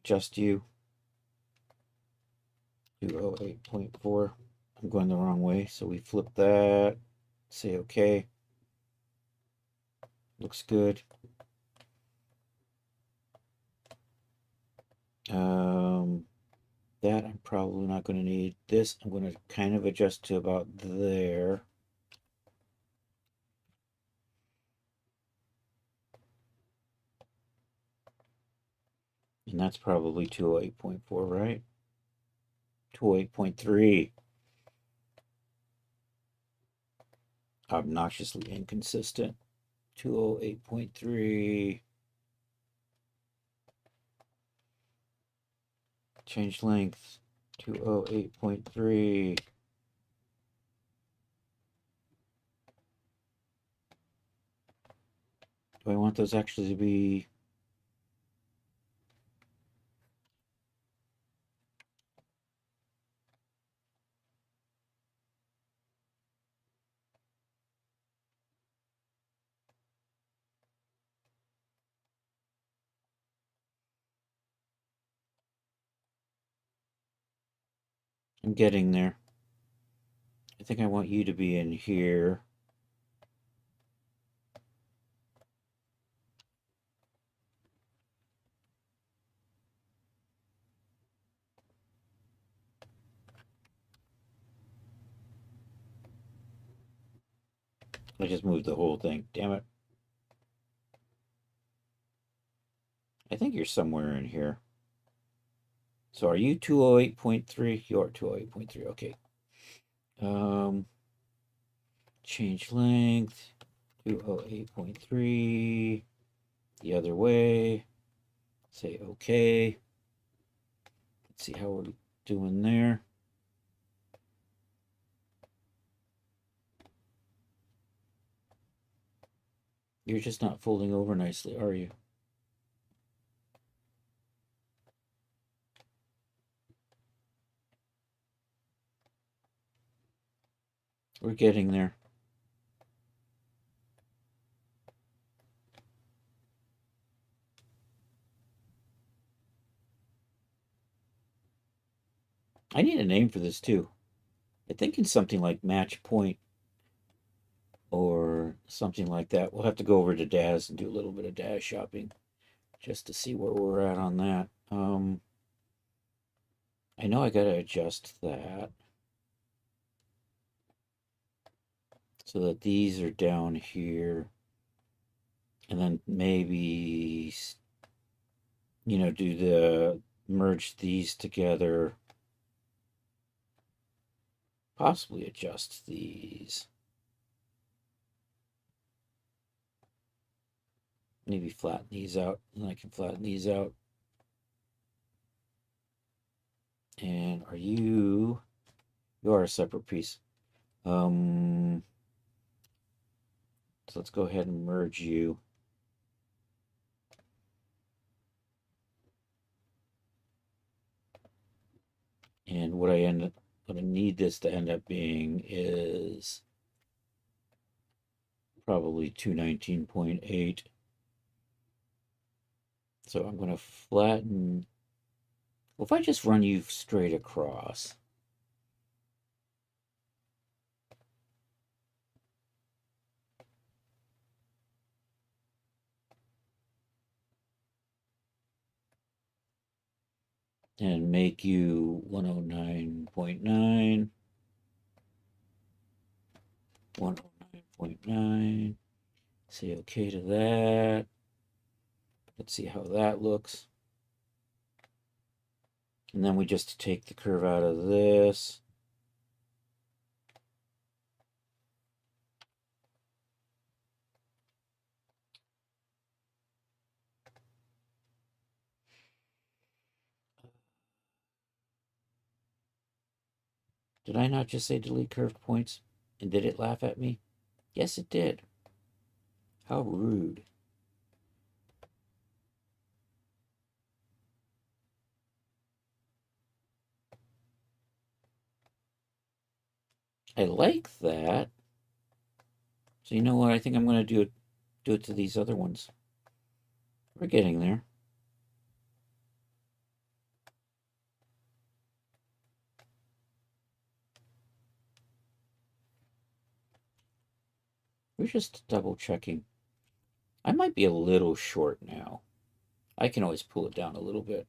Just you. 208.4. I'm going the wrong way, so we flip that. Say okay. Looks good. That I'm probably not going to need. This I'm going to kind of adjust to about there. And that's probably 208.4, right? 208.3. Obnoxiously inconsistent. 208.3. Change length. 208.3. Do I want those actually to be... I'm getting there. I think I want you to be in here. I just moved the whole thing. Damn it. I think you're somewhere in here. So are you 208.3? You're 208.3. Okay. Change length. 208.3. The other way. Say okay. Let's see how we're doing there. You're just not folding over nicely, are you? We're getting there. I need a name for this too. I'm thinking something like match point or something like that. We'll have to go over to Daz and do a little bit of Daz shopping just to see where we're at on that. I know I gotta adjust that so that these are down here, and then maybe, you know, do the merge these together, possibly adjust these, maybe flatten these out, and I can flatten these out. And are you are a separate piece. So let's go ahead and merge you. And what I need this to end up being is probably 219.8. So I'm going to flatten. Well, if I just run you straight across, and make you 109.9, 109.9, say okay to that. Let's see how that looks. And then we just take the curve out of this. Did I not just say delete curved points? And did it laugh at me? Yes, it did. How rude. I like that. So you know what? I think I'm going to do it to these other ones. We're getting there. We're just double checking. I might be a little short now. I can always pull it down a little bit.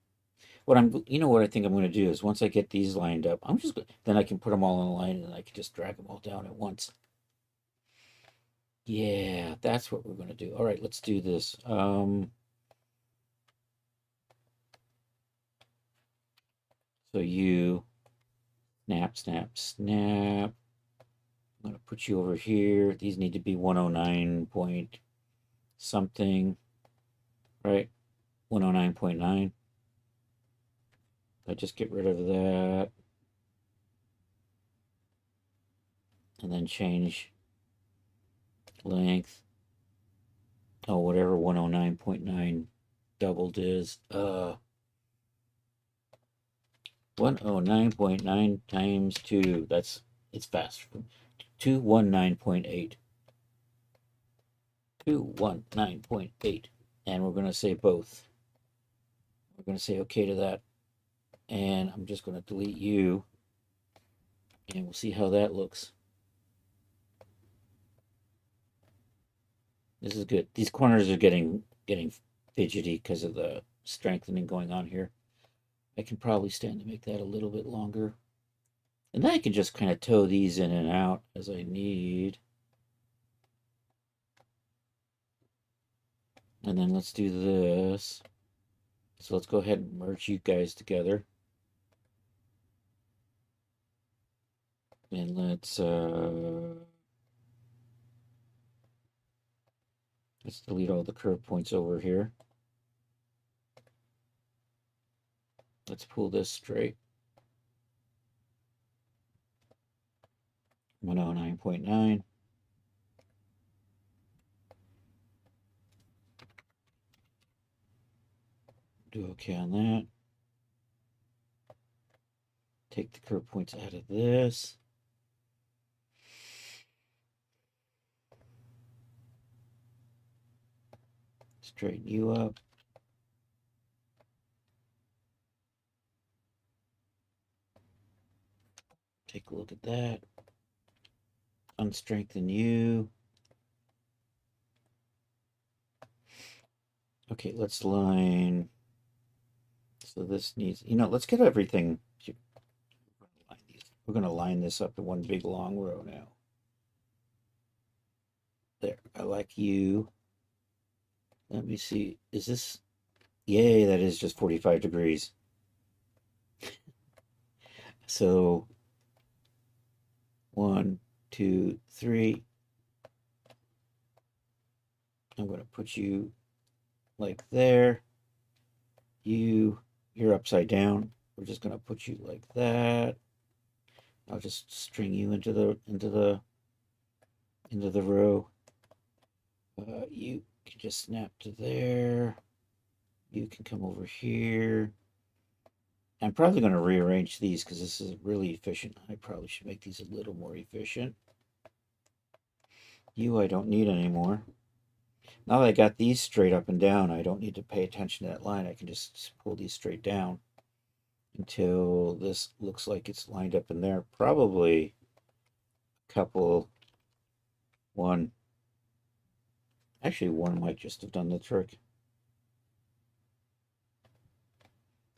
You know what I think I'm going to do is once I get these lined up, then I can put them all in a line and I can just drag them all down at once. Yeah, that's what we're going to do. All right, let's do this. So you snap, snap, snap. I'm going to put you over here. These need to be 109 point something, right? 109.9. I just get rid of that. and then change length. Oh, whatever 109.9 doubled is. 109.9 times 2. It's fast. 219.8. 219.8. And we're going to say both. We're going to say okay to that. And I'm just going to delete you. And we'll see how that looks. This is good. These corners are getting fidgety because of the strengthening going on here. I can probably stand to make that a little bit longer. And then I can just kind of toe these in and out as I need. And then let's do this. So let's go ahead and merge you guys together. And let's delete all the curve points over here. Let's pull this straight. 109.9. Do okay on that. Take the curve points out of this. Straighten you up. Take a look at that. Unstrengthen you. Okay, let's line. So this needs, let's get everything. We're going to line this up in one big long row now. There, I like you. Let me see. Is this? Yay, that is just 45 degrees. So 1, 2, 3. I'm going to put you like there. You're upside down. We're just going to put you like that. I'll just string you into the row. You can just snap to there. You can come over here. I'm probably going to rearrange these because this is really efficient. I probably should make these a little more efficient. You I don't need anymore. Now that I got these straight up and down, I don't need to pay attention to that line. I can just pull these straight down until this looks like it's lined up in there. Probably a couple, one. Actually, one might just have done the trick.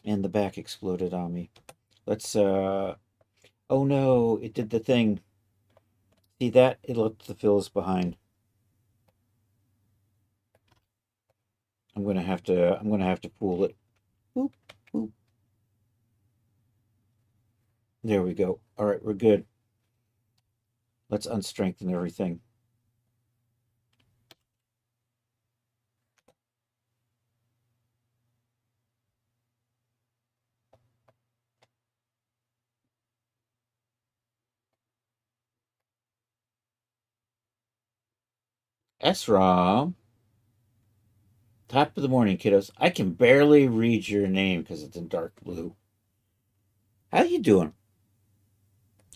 And the back exploded on me. Let's, oh no, it did the thing. See that? It left the fills behind. I'm gonna have to pull it. Boop, boop. There we go. All right, we're good. Let's unstrengthen everything. SROM. Top of the morning, kiddos. I can barely read your name because it's in dark blue. How you doing?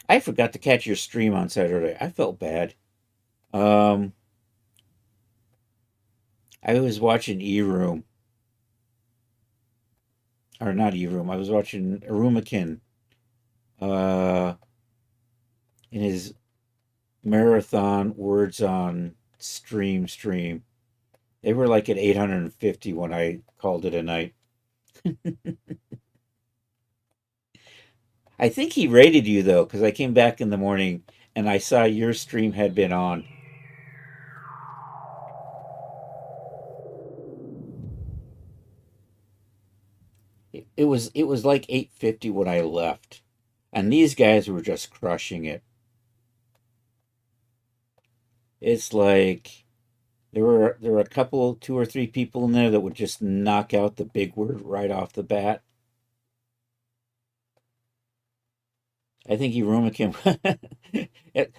I forgot to catch your stream on Saturday. I felt bad. I was watching E-Room. Or not E-Room. I was watching Arumakin. In his marathon words on stream. They were like at 850 when I called it a night. I think he rated you though, because I came back in the morning and I saw your stream had been on. It was like 850 when I left, and these guys were just crushing it. It's like there were a couple, two or three people in there that would just knock out the big word right off the bat. I think Erumakin.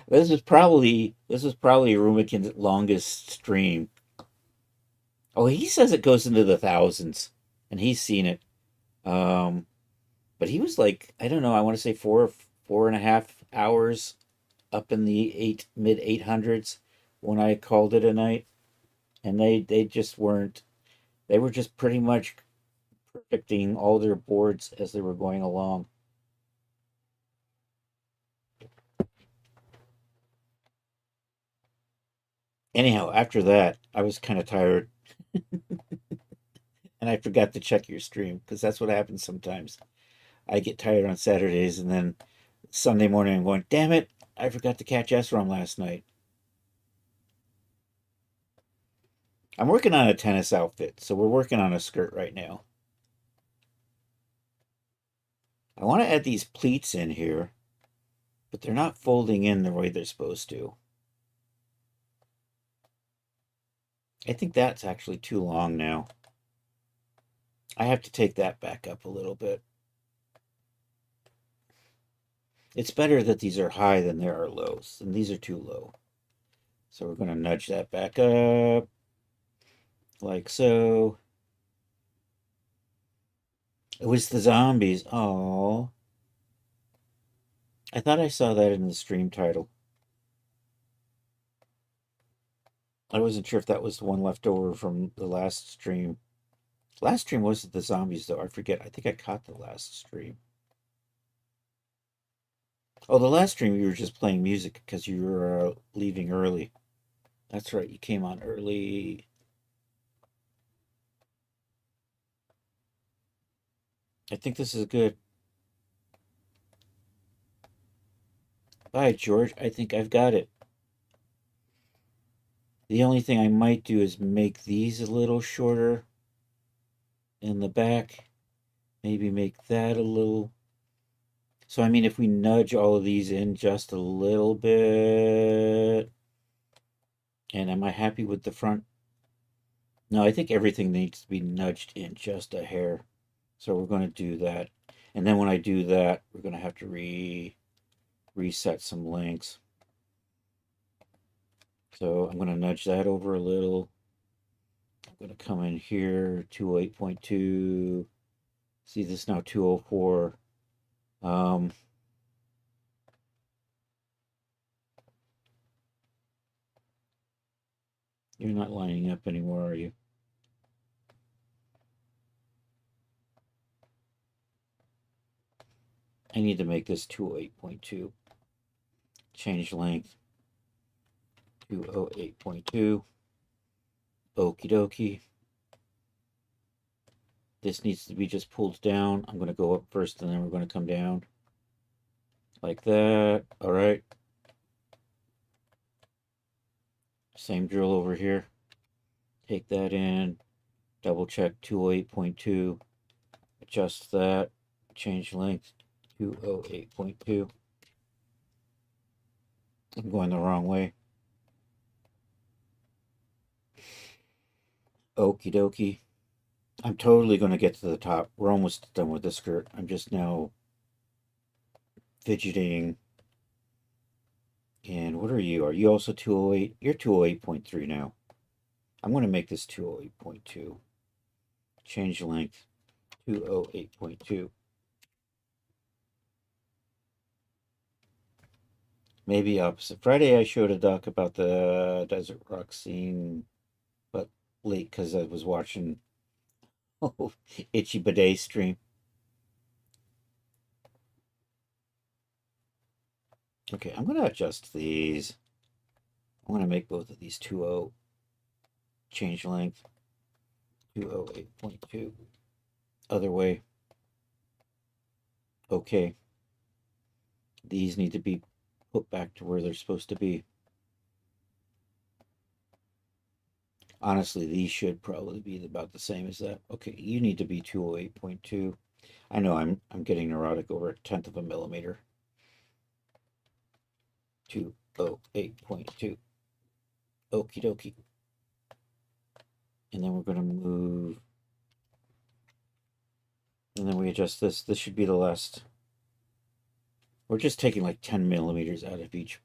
This is probably Erumakin's longest stream. Oh, he says it goes into the thousands, and he's seen it. Um, but he was like, I don't know, I want to say 4.5 hours up in the mid 800s when I called it a night, and they just weren't. They were just pretty much perfecting all their boards as they were going along. Anyhow, after that, I was kind of tired, and I forgot to check your stream because that's what happens sometimes. I get tired on Saturdays, and then Sunday morning I'm going, damn it, I forgot to catch SRAM last night. I'm working on a tennis outfit, so we're working on a skirt right now. I want to add these pleats in here, but they're not folding in the way they're supposed to. I think that's actually too long now. I have to take that back up a little bit. It's better that these are high than there are lows, and these are too low. So we're going to nudge that back up, like so. It was the zombies. Oh, I thought I saw that in the stream title. I wasn't sure if that was the one left over from the last stream. Last stream wasn't the zombies, though. I forget. I think I caught the last stream. Oh, the last stream you were just playing music because you were leaving early. That's right. You came on early. I think this is good. Bye, George. I think I've got it. The only thing I might do is make these a little shorter in the back. Maybe make that a little. So, I mean, if we nudge all of these in just a little bit. And am I happy with the front? No, I think everything needs to be nudged in just a hair. So we're going to do that. And then when I do that, we're going to have to reset some lengths. So I'm going to nudge that over a little. I'm going to come in here, 208.2. See, this now 204. You're not lining up anymore, are you? I need to make this 208.2. Change length. 208.2. Okie dokie. This needs to be just pulled down. I'm going to go up first and then we're going to come down. Like that. All right. Same drill over here. Take that in. Double check 208.2. Adjust that. Change length. 208.2. I'm going the wrong way. Okie dokie. I'm totally going to get to the top. We're almost done with the skirt. I'm just now fidgeting. And what are you? Are you also 208? You're 208.3 now. I'm going to make this 208.2. Change length. 208.2. Maybe opposite. Friday I showed a doc about the desert rock scene, but late because I was watching Itchy Bidet stream. Okay, I'm going to adjust these. I'm going to make both of these 2.0. Change length. 208.2. Other way. Okay. These need to be put back to where they're supposed to be. Honestly, these should probably be about the same as that. Okay, you need to be 208.2. I know I'm getting neurotic over a tenth of a millimeter. 208.2. Okie dokie. And then we're going to move. And then we adjust this. This should be the last We're just taking like 10 millimeters out of each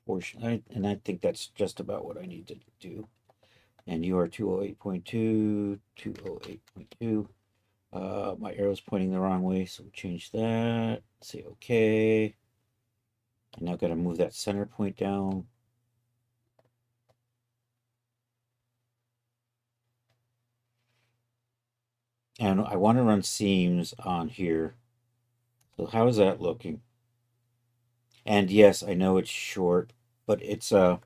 portion. And I think that's just about what I need to do. And you are 208.2, 208.2. My arrow's pointing the wrong way, so we'll change that. Say okay. And now I've got to move that center point down. And I want to run seams on here. So how is that looking? And yes, I know it's short, but it's they're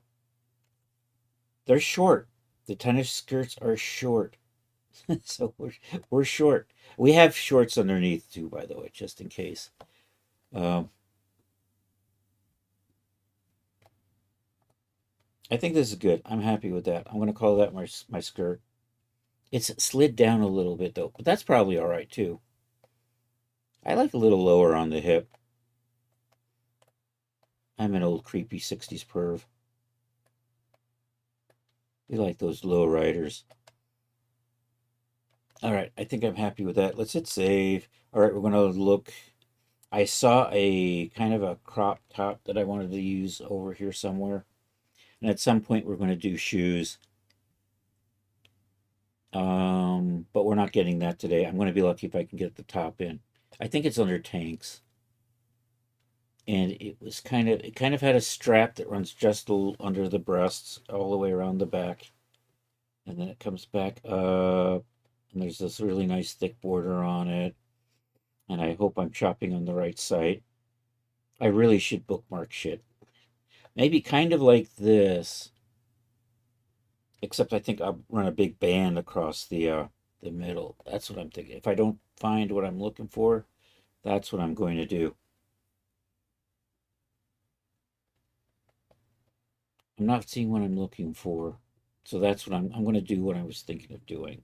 short. The tennis skirts are short. So we're short. We have shorts underneath too, by the way, just in case. Um, I think this is good. I'm happy with that. I'm going to call that my skirt. It's slid down a little bit though, but that's probably all right too. I like a little lower on the hip. I'm an old creepy 60s perv. We like those low riders. All right, I think I'm happy with that. Let's hit save. All right, we're going to look. I saw a kind of a crop top that I wanted to use over here somewhere. And at some point we're going to do shoes. But we're not getting that today. I'm going to be lucky if I can get the top in. I think it's under tanks. And it kind of had a strap that runs just under the breasts all the way around the back. And then it comes back up. And there's this really nice thick border on it. And I hope I'm chopping on the right site. I really should bookmark shit. Maybe kind of like this. Except I think I'll run a big band across the middle. That's what I'm thinking. If I don't find what I'm looking for, that's what I'm going to do. I'm not seeing what I'm looking for. So that's what I'm going to do what I was thinking of doing.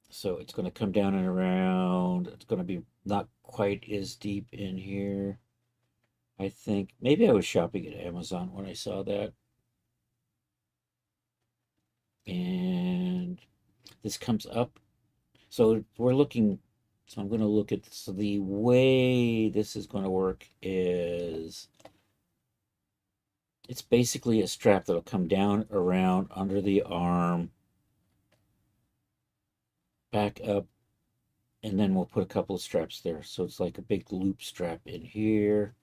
So it's going to come down and around. It's going to be not quite as deep in here. I think maybe I was shopping at Amazon when I saw that. And this comes up. So we're looking, so I'm going to look at, so the way this is going to work is it's basically a strap that'll come down around under the arm, back up, and then we'll put a couple of straps there. So it's like a big loop strap in here.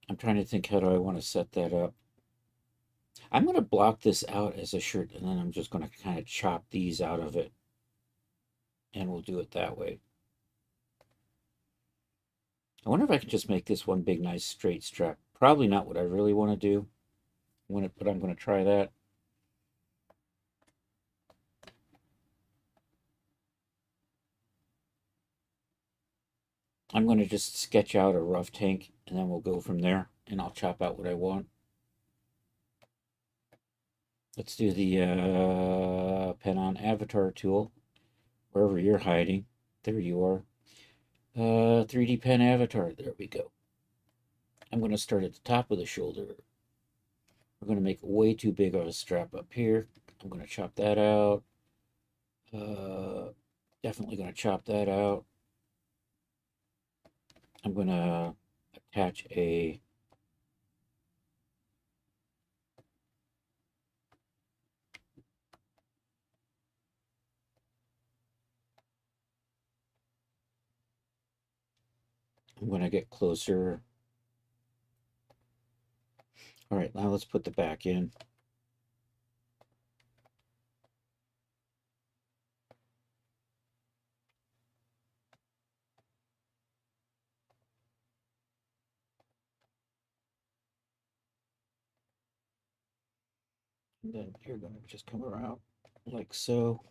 I'm trying to think, how do I want to set that up? I'm going to block this out as a shirt, and then I'm just going to kind of chop these out of it. And we'll do it that way. I wonder if I can just make this one big, nice, straight strap. Probably not what I really want to do, but I'm going to try that. I'm going to just sketch out a rough tank, and then we'll go from there, and I'll chop out what I want. Let's do the pen on avatar tool, wherever you're hiding. There you are. 3D pen avatar. There we go. I'm going to start at the top of the shoulder. We're going to make way too big of a strap up here. I'm going to chop that out. Definitely going to chop that out. I'm going to attach a I'm going to get closer. All right, now let's put the back in. And then you're going to just come around like so.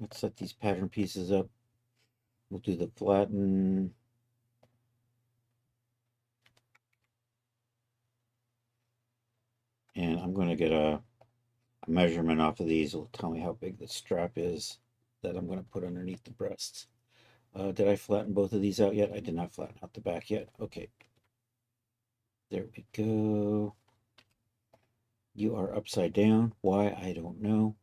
Let's set these pattern pieces up. We'll do the flatten. And I'm going to get a measurement off of these. It'll tell me how big the strap is that I'm going to put underneath the breasts. Did I flatten both of these out yet? I did not flatten out the back yet. Okay. There we go. You are upside down. Why? I don't know.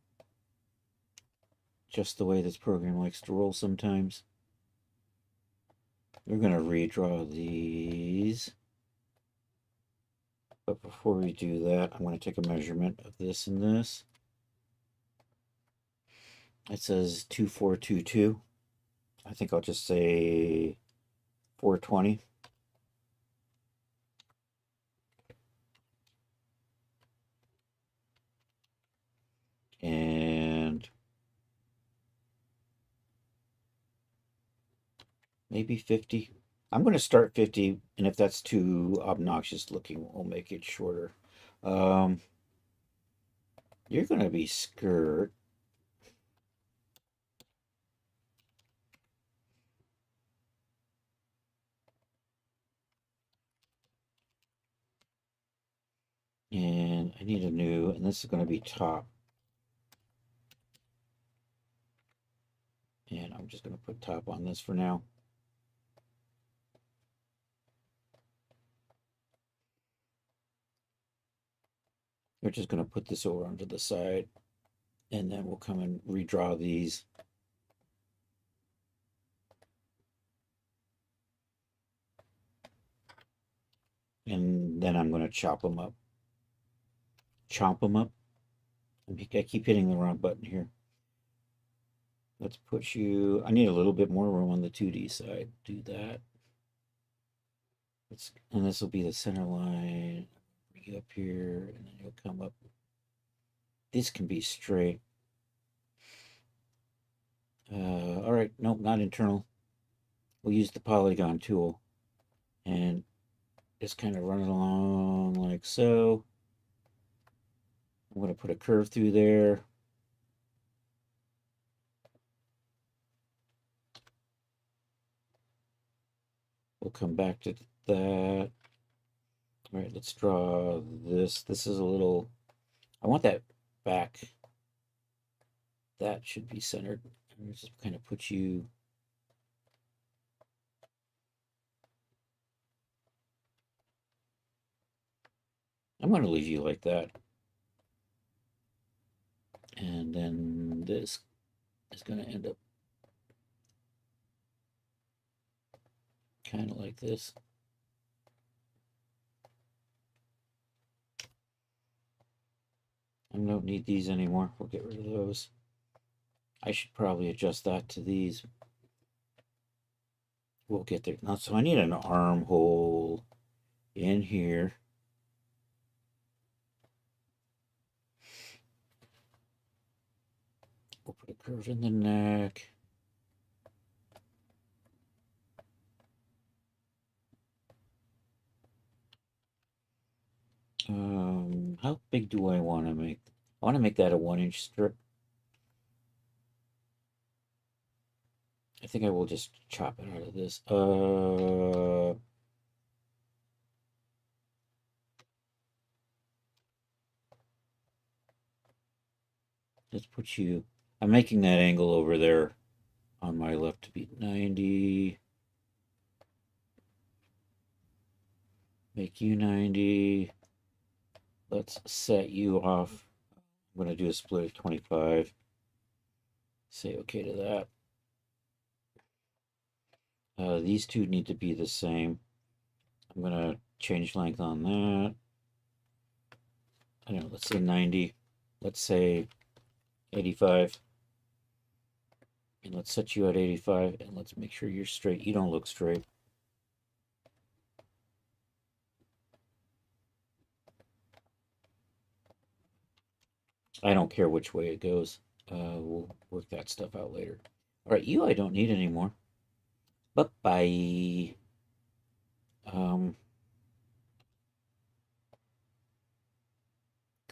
Just the way this program likes to roll sometimes. We're going to redraw these. But before we do that, I'm going to take a measurement of this and this. It says 2422. I think I'll just say 420. And maybe 50. I'm going to start 50, and if that's too obnoxious looking, we'll make it shorter. You're going to be skirt. And I need a new, and this is going to be top. And I'm just going to put top on this for now. We're just going to put this over onto the side, and then we'll come and redraw these. And then I'm going to chop them up. Chomp them up. I keep hitting the wrong button here. Let's put you, I need a little bit more room on the 2D side. Do that. And this will be the center line. Bring you up here, and then you'll come up. This can be straight. All right, nope, not internal. We'll use the polygon tool and just kind of run it along like so. I'm going to put a curve through there. We'll come back to that. All right, let's draw this. This is a little, I want that back. That should be centered. And just kind of put you. I'm going to leave you like that. And then this is going to end up kind of like this. I don't need these anymore. We'll get rid of those. I should probably adjust that to these. We'll get there. Now, so I need an armhole in here. We'll put a curve in the neck. How big do I want to make? I want to make that a 1-inch strip. I think I will just chop it out of this. Let's put you. I'm making that angle over there on my left to be 90. Make you 90. Let's set you off. I'm going to do a split of 25. Say okay to that. These two need to be the same. I'm going to change length on that. I don't know, let's say 90. Let's say 85. And let's set you at 85, and let's make sure you're straight. You don't look straight. I don't care which way it goes. We'll work that stuff out later. All right, you I don't need anymore. Bye-bye.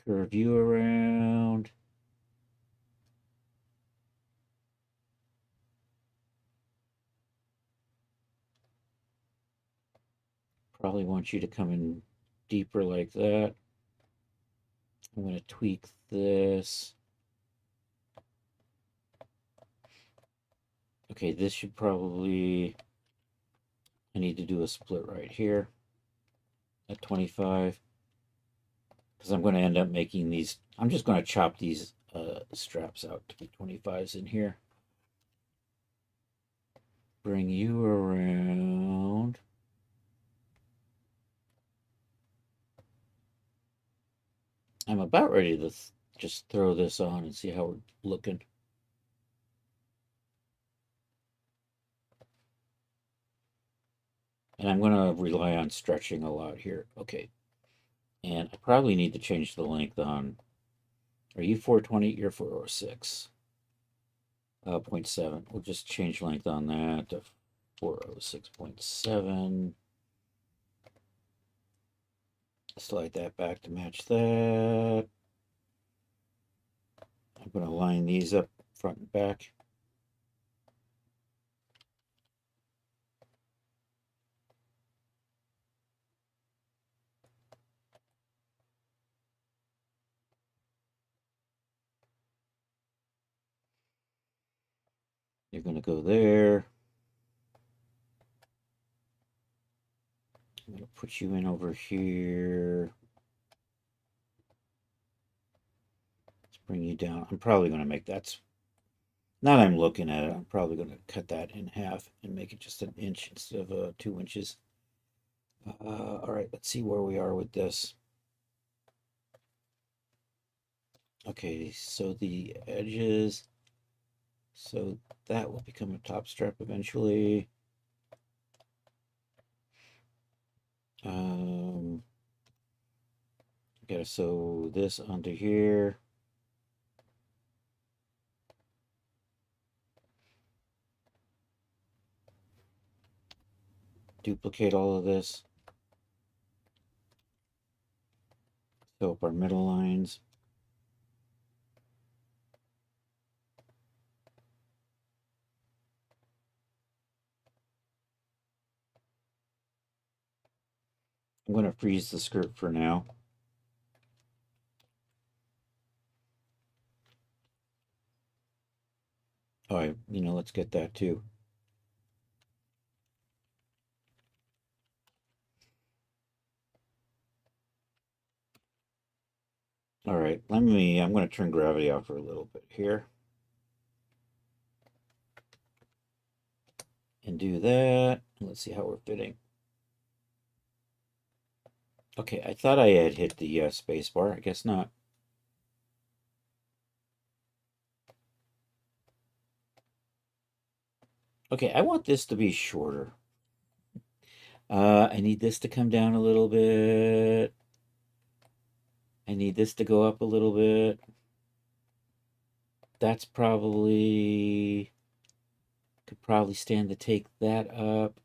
Curve you around. Probably want you to come in deeper like that. I'm going to tweak this. Okay, this should probably, I need to do a split right here at 25. because I'm going to end up making these. I'm just going to chop these straps out to be 25s in here. Bring you around. I'm about ready to just throw this on and see how we're looking. And I'm going to rely on stretching a lot here. Okay. And I probably need to change the length on. Are you 420? You're 406. 0.7. We'll just change length on that to 406.7. Slide that back to match that. I'm going to line these up front and back. You're going to go there. I'm going to put you in over here. Let's bring you down. I'm probably going to make that. Now that I'm looking at it, I'm probably going to cut that in half and make it just an inch instead of 2 inches. All right, let's see where we are with this. Okay, so the edges, so that will become a top strap eventually. Gotta sew this onto here. Duplicate all of this. Sew up our middle lines. I'm going to freeze the skirt for now. Oh, let's get that too. All right, I'm going to turn gravity off for a little bit here. And do that. Let's see how we're fitting. Okay, I thought I had hit the space bar. I guess not. Okay, I want this to be shorter. I need this to come down a little bit. I need this to go up a little bit. That's probably, could probably stand to take that up.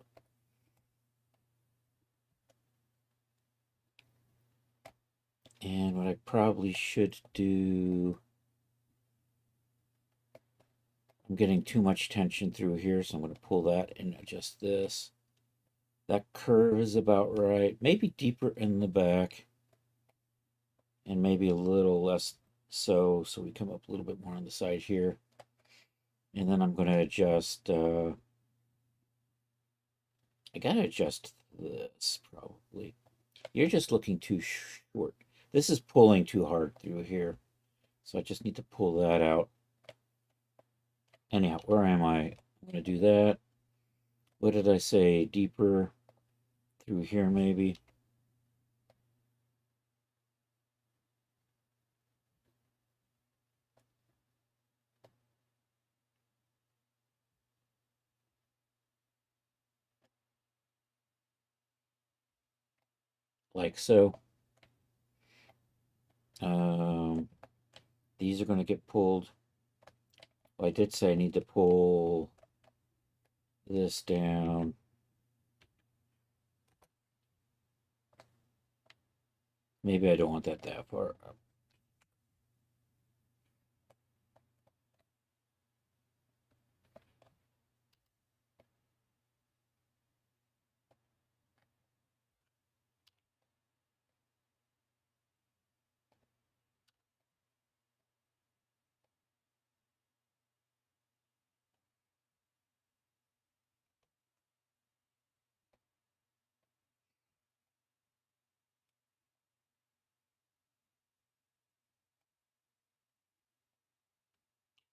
And what I probably should do, I'm getting too much tension through here, so I'm going to pull that and adjust this. That curve is about right. Maybe deeper in the back. And maybe a little less so we come up a little bit more on the side here. And then I'm going to adjust, I got to adjust this probably. You're just looking too short. This is pulling too hard through here. So I just need to pull that out. Anyhow, where am I? I'm going to do that. What did I say? Deeper through here, maybe. Like so. These are going to get pulled. Well, I did say I need to pull this down. Maybe I don't want that far up.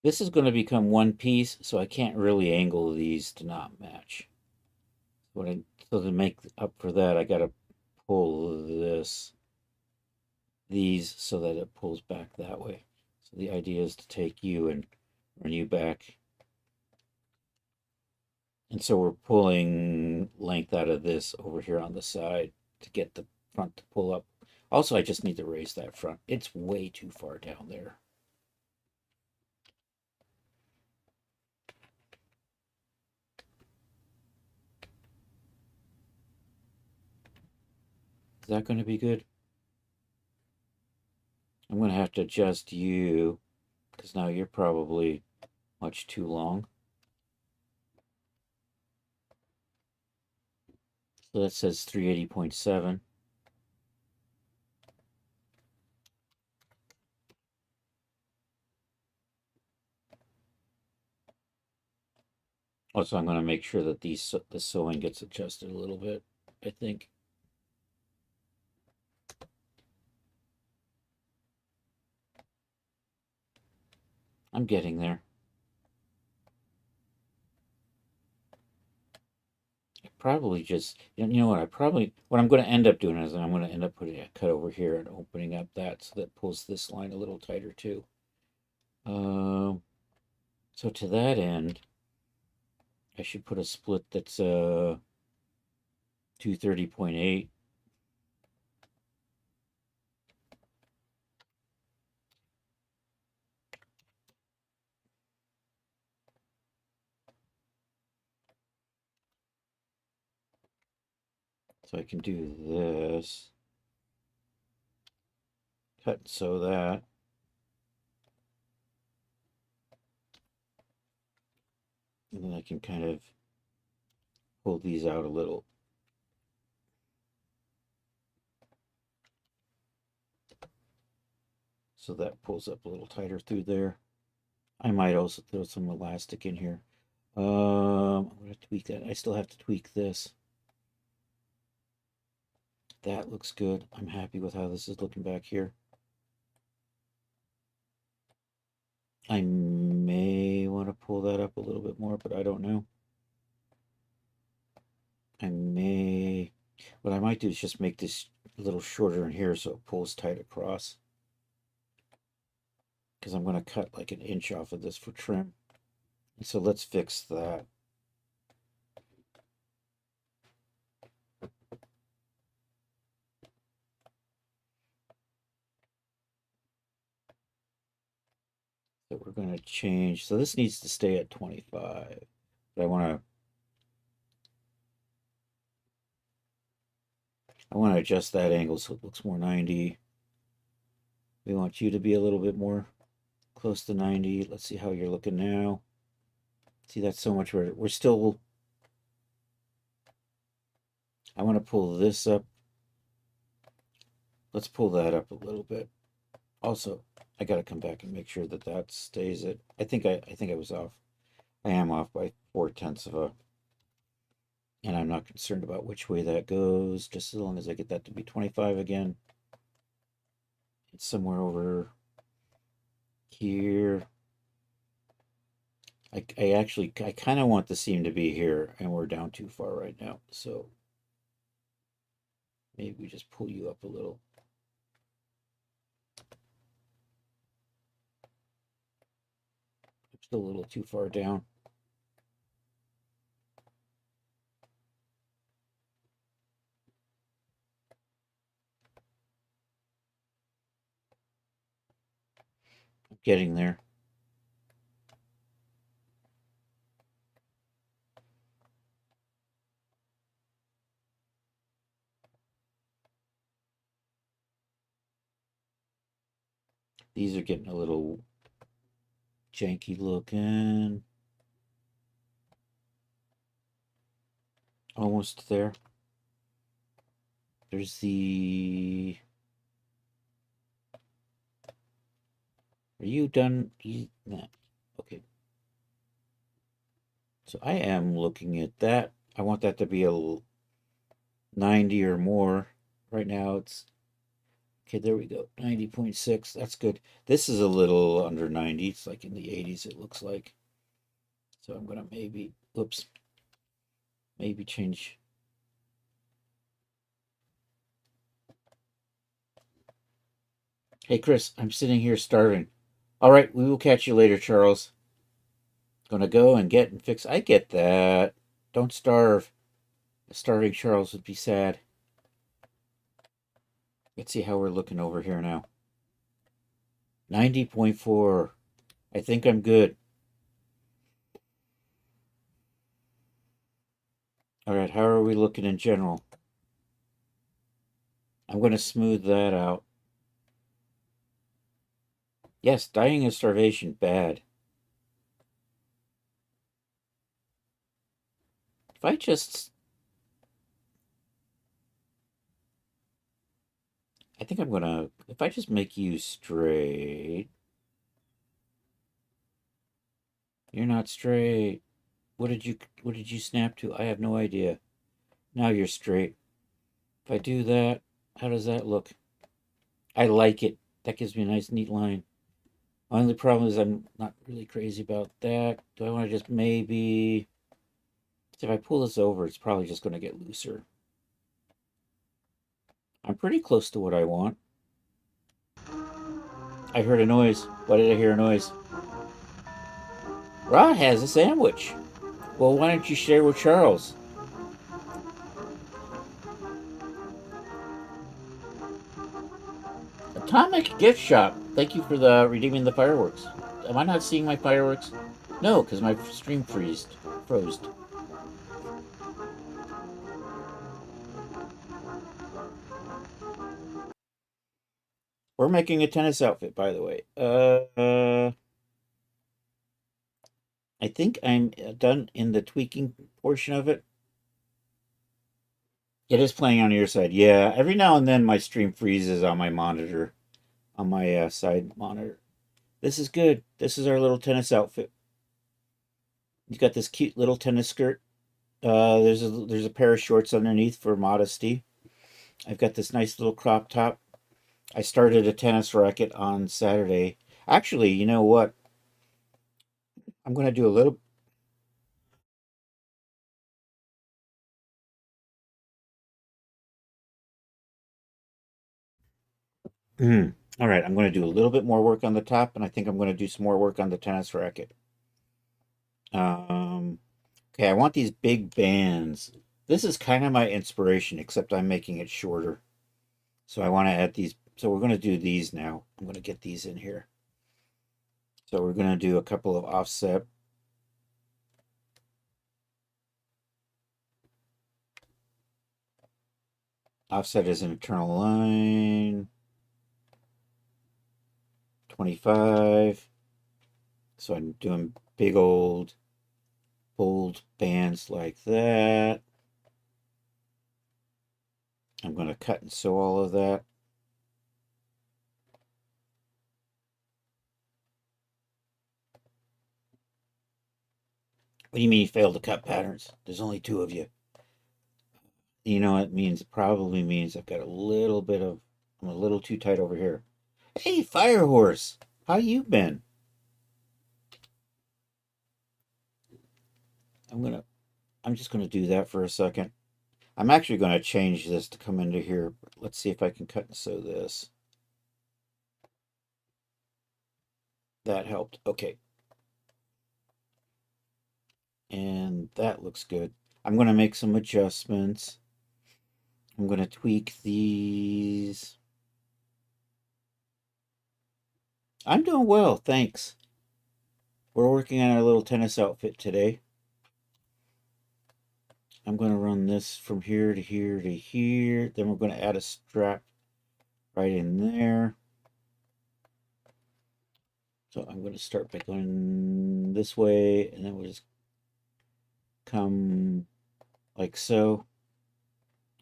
This is going to become one piece, so I can't really angle these to not match. So to make up for that, I got to pull these so that it pulls back that way. So the idea is to take you and run you back. And so we're pulling length out of this over here on the side to get the front to pull up. Also, I just need to raise that front. It's way too far down there. Is that going to be good? I'm going to have to adjust you because now you're probably much too long. So that says 380.7. Also, I'm going to make sure that the sewing gets adjusted a little bit, I think. I'm getting there. Probably just, you know what, what I'm going to end up doing is I'm going to end up putting a cut over here and opening up that so that pulls this line a little tighter too. So to that end, I should put a split that's 230.8. So I can do this, cut and sew that. And then I can kind of pull these out a little. So that pulls up a little tighter through there. I might also throw some elastic in here. I'm going to tweak that. I still have to tweak this. That looks good. I'm happy with how this is looking back here. I may want to pull that up a little bit more, but I don't know. What I might do is just make this a little shorter in here so it pulls tight across. Because I'm going to cut like an inch off of this for trim. And so let's fix that. So we're going to change. So this needs to stay at 25. But I want to adjust that angle so it looks more 90. We want you to be a little bit more close to 90. Let's see how you're looking now. See, that's so much better. We're still, I want to pull this up. Let's pull that up a little bit. Also, I got to come back and make sure that that stays at, I think I was off. I am off by 4/10 of a, and I'm not concerned about which way that goes, just as long as I get that to be 25 again. It's somewhere over here. I kind of want the seam to be here, and we're down too far right now. So maybe we just pull you up a little. I'm still a little too far down. I'm getting there. These are getting a little janky looking. Almost there. There's the. Are you done? Nah. Okay. So I am looking at that. I want that to be a 90 or more. Right now it's Okay, there we go. 90.6. That's good. This is a little under 90. It's like in the 80s, it looks like. So I'm going to maybe, oops, maybe change. Hey, Chris, I'm sitting here starving. All right, we will catch you later, Charles. Gonna go and get and fix. I get that. Don't starve. A starving Charles would be sad. Let's see how we're looking over here now. 90.4. I think I'm good. All right, how are we looking in general? I'm going to smooth that out. Yes, dying of starvation, bad. If I just... I think I'm going to... If I just make you straight... You're not straight. What did you snap to? I have no idea. Now you're straight. If I do that, how does that look? I like it. That gives me a nice, neat line. Only problem is I'm not really crazy about that. Do I want to just maybe... If I pull this over, it's probably just going to get looser. I'm pretty close to what I want. I heard a noise. Why did I hear a noise? Rod has a sandwich. Well, why don't you share with Charles? Atomic Gift Shop. Thank you for the redeeming the fireworks. Am I not seeing my fireworks? No, because my stream froze. We're making a tennis outfit, by the way. I think I'm done in the tweaking portion of it. It is playing on your side. Yeah, every now and then my stream freezes on my monitor, on my side monitor. This is good. This is our little tennis outfit. You got this cute little tennis skirt. There's a pair of shorts underneath for modesty. I've got this nice little crop top. I started a tennis racket on Saturday. Actually, you know what? I'm going to do a little. All right, I'm going to do a little bit more work on the top, and I think I'm going to do some more work on the tennis racket. Okay, I want these big bands. This is kind of my inspiration, except I'm making it shorter. So I want to add these. So we're going to do these now. I'm going to get these in here. So we're going to do a couple of offset. Offset is an internal line. 25. So I'm doing big old bold bands like that. I'm going to cut and sew all of that. What do you mean you failed to cut patterns? There's only two of you. You know what it means? It probably means I've got a little bit of... I'm a little too tight over here. Hey, Firehorse! How you been? I'm just gonna do that for a second. I'm actually gonna change this to come into here. Let's see if I can cut and sew this. That helped. Okay. And that looks good. I'm gonna make some adjustments. I'm gonna tweak these. I'm doing well, thanks. We're working on our little tennis outfit today. I'm going to run this from here to here to here. Then we're going to add a strap right in there. So I'm going to start by going this way, and then we'll just come like so.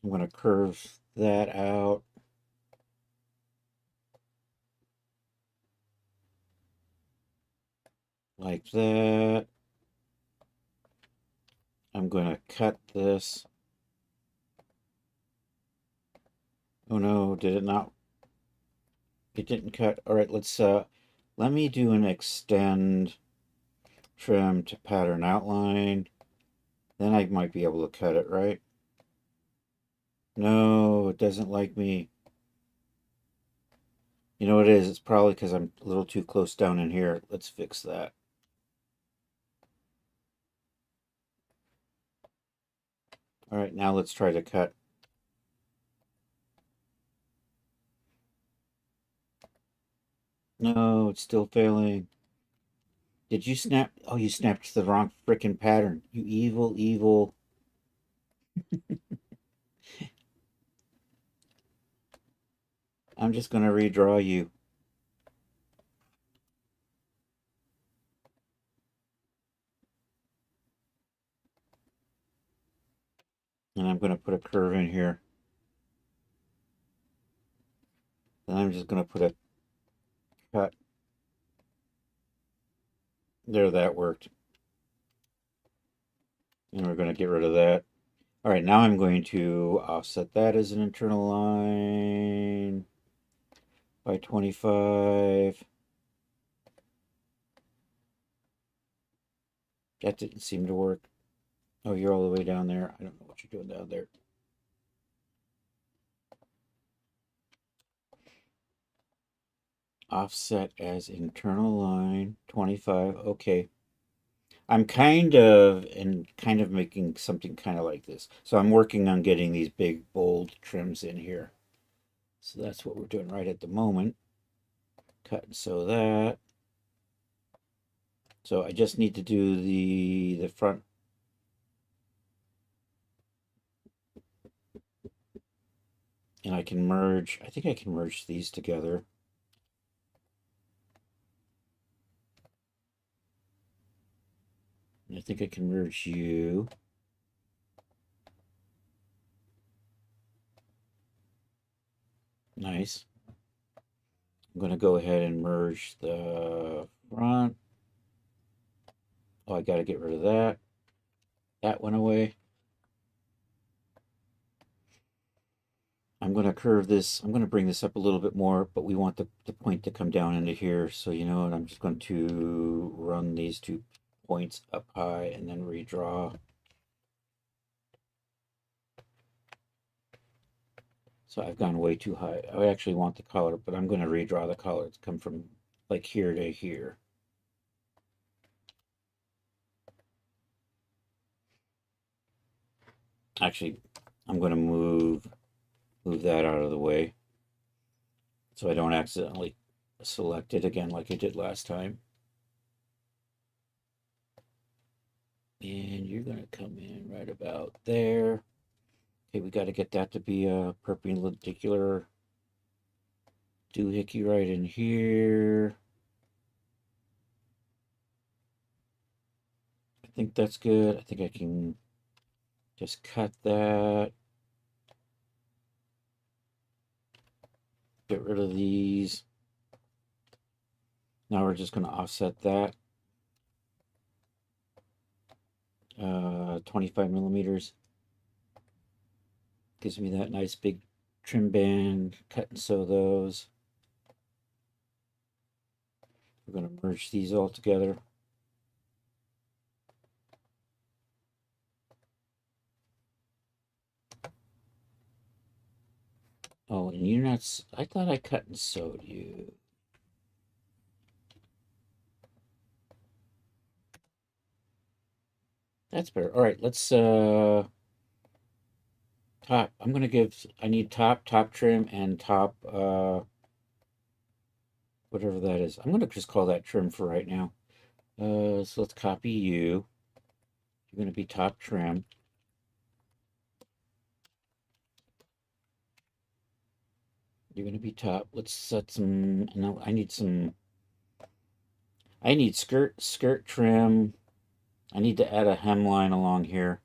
I'm going to curve that out. Like that. I'm going to cut this. Oh no, did it not? It didn't cut. All right, let me do an extend trim to pattern outline. Then I might be able to cut it, right? No, it doesn't like me. You know what it is? It's probably because I'm a little too close down in here. Let's fix that. All right, now let's try to cut. No, it's still failing. Did you snap? Oh, you snapped the wrong frickin' pattern. You evil, evil. I'm just gonna redraw you. And I'm gonna put a curve in here. Then I'm just gonna put a cut. There, that worked. And we're gonna get rid of that. All right, now I'm going to offset that as an internal line by 25. That didn't seem to work. Oh, you're all the way down there. I don't know what you're doing down there. Offset as internal line 25. Okay. I'm kind of making something kind of like this. So I'm working on getting these big bold trims in here. So that's what we're doing right at the moment. Cut and sew that. So I just need to do the front. And I can merge, I think I can merge these together. And I think I can merge you. Nice. I'm going to go ahead and merge the front. Oh, I got to get rid of that. That went away. I'm going to curve this. I'm going to bring this up a little bit more, but we want the point to come down into here. So you know what? I'm just going to run these 2 points up high and then redraw. So I've gone way too high. I actually want the color, but I'm going to redraw the color to come from like here to here. Actually, I'm going to move that out of the way so I don't accidentally select it again like I did last time. And you're going to come in right about there. Okay, we got to get that to be a perpendicular doohickey right in here. I think that's good. I think I can just cut that. Get rid of these. Now we're just going to offset that. 25 millimeters. Gives me that nice big trim band. Cut and sew those. We're going to merge these all together. Oh, and you're not... I thought I cut and sewed you. That's better. All right, let's... top. I'm going to give... I need top trim, and top... whatever that is. I'm going to just call that trim for right now. So let's copy you. You're going to be top trim. You're going to be top. Let's set some... No, I need some... I need skirt trim. I need to add a hemline along here.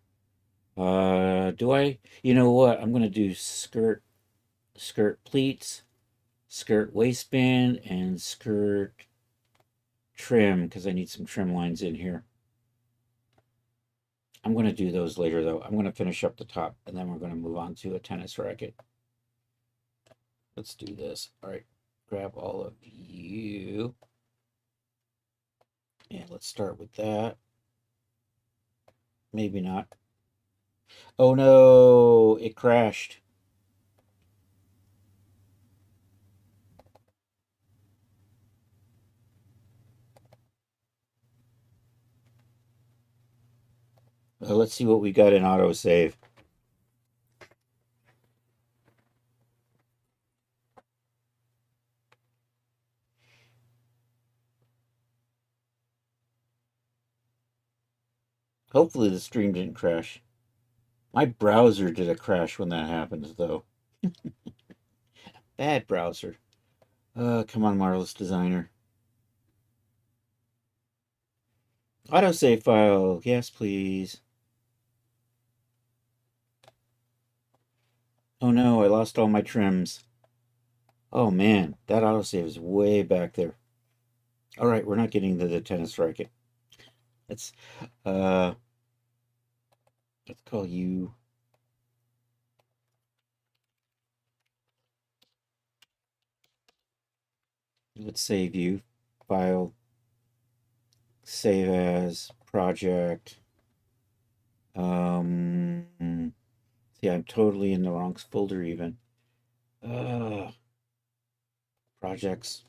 Do I? You know what? I'm going to do skirt pleats, skirt waistband, and skirt trim because I need some trim lines in here. I'm going to do those later though. I'm going to finish up the top and then we're going to move on to a tennis racket. Let's do this. All right, grab all of you. And let's start with that. Maybe not. Oh no, it crashed. Let's see what we got in autosave. Hopefully the stream didn't crash. My browser did a crash when that happens, though. Bad browser. Come on, Marvelous Designer. Autosave file. Yes, please. Oh no, I lost all my trims. Oh man, that autosave is way back there. All right, we're not getting to the tennis racket. Let's uh let's call you. Let's save you. File. Save as project. See, I'm totally in the wrong folder even. Projects.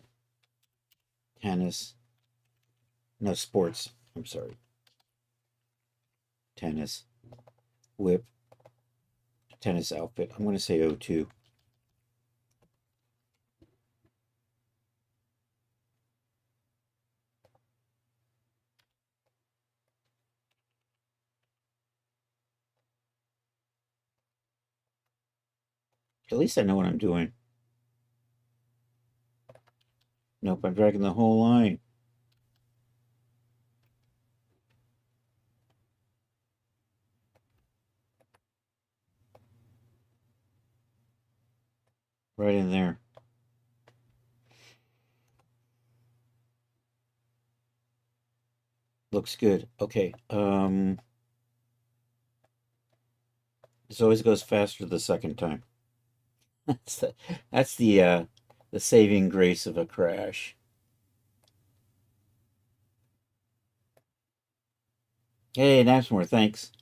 Tennis. No, sports. I'm sorry. Tennis. Whip. Tennis outfit. I'm going to say O2. At least I know what I'm doing. Nope, I'm dragging the whole line. Right in there. Looks good. Okay. This always goes faster the second time. That's the saving grace of a crash. Hey, Napsmore, thanks.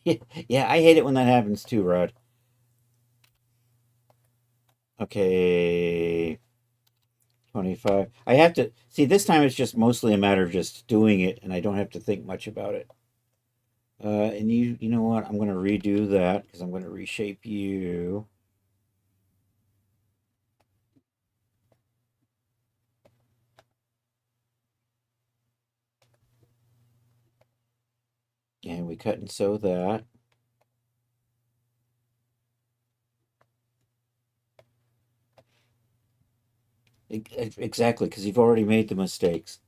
Yeah, I hate it when that happens too, Rod. Okay. 25. I have to see this time it's just mostly a matter of just doing it and I don't have to think much about it. And you know what? I'm going to redo that because I'm going to reshape you. And we cut and sew that. Exactly, because you've already made the mistakes.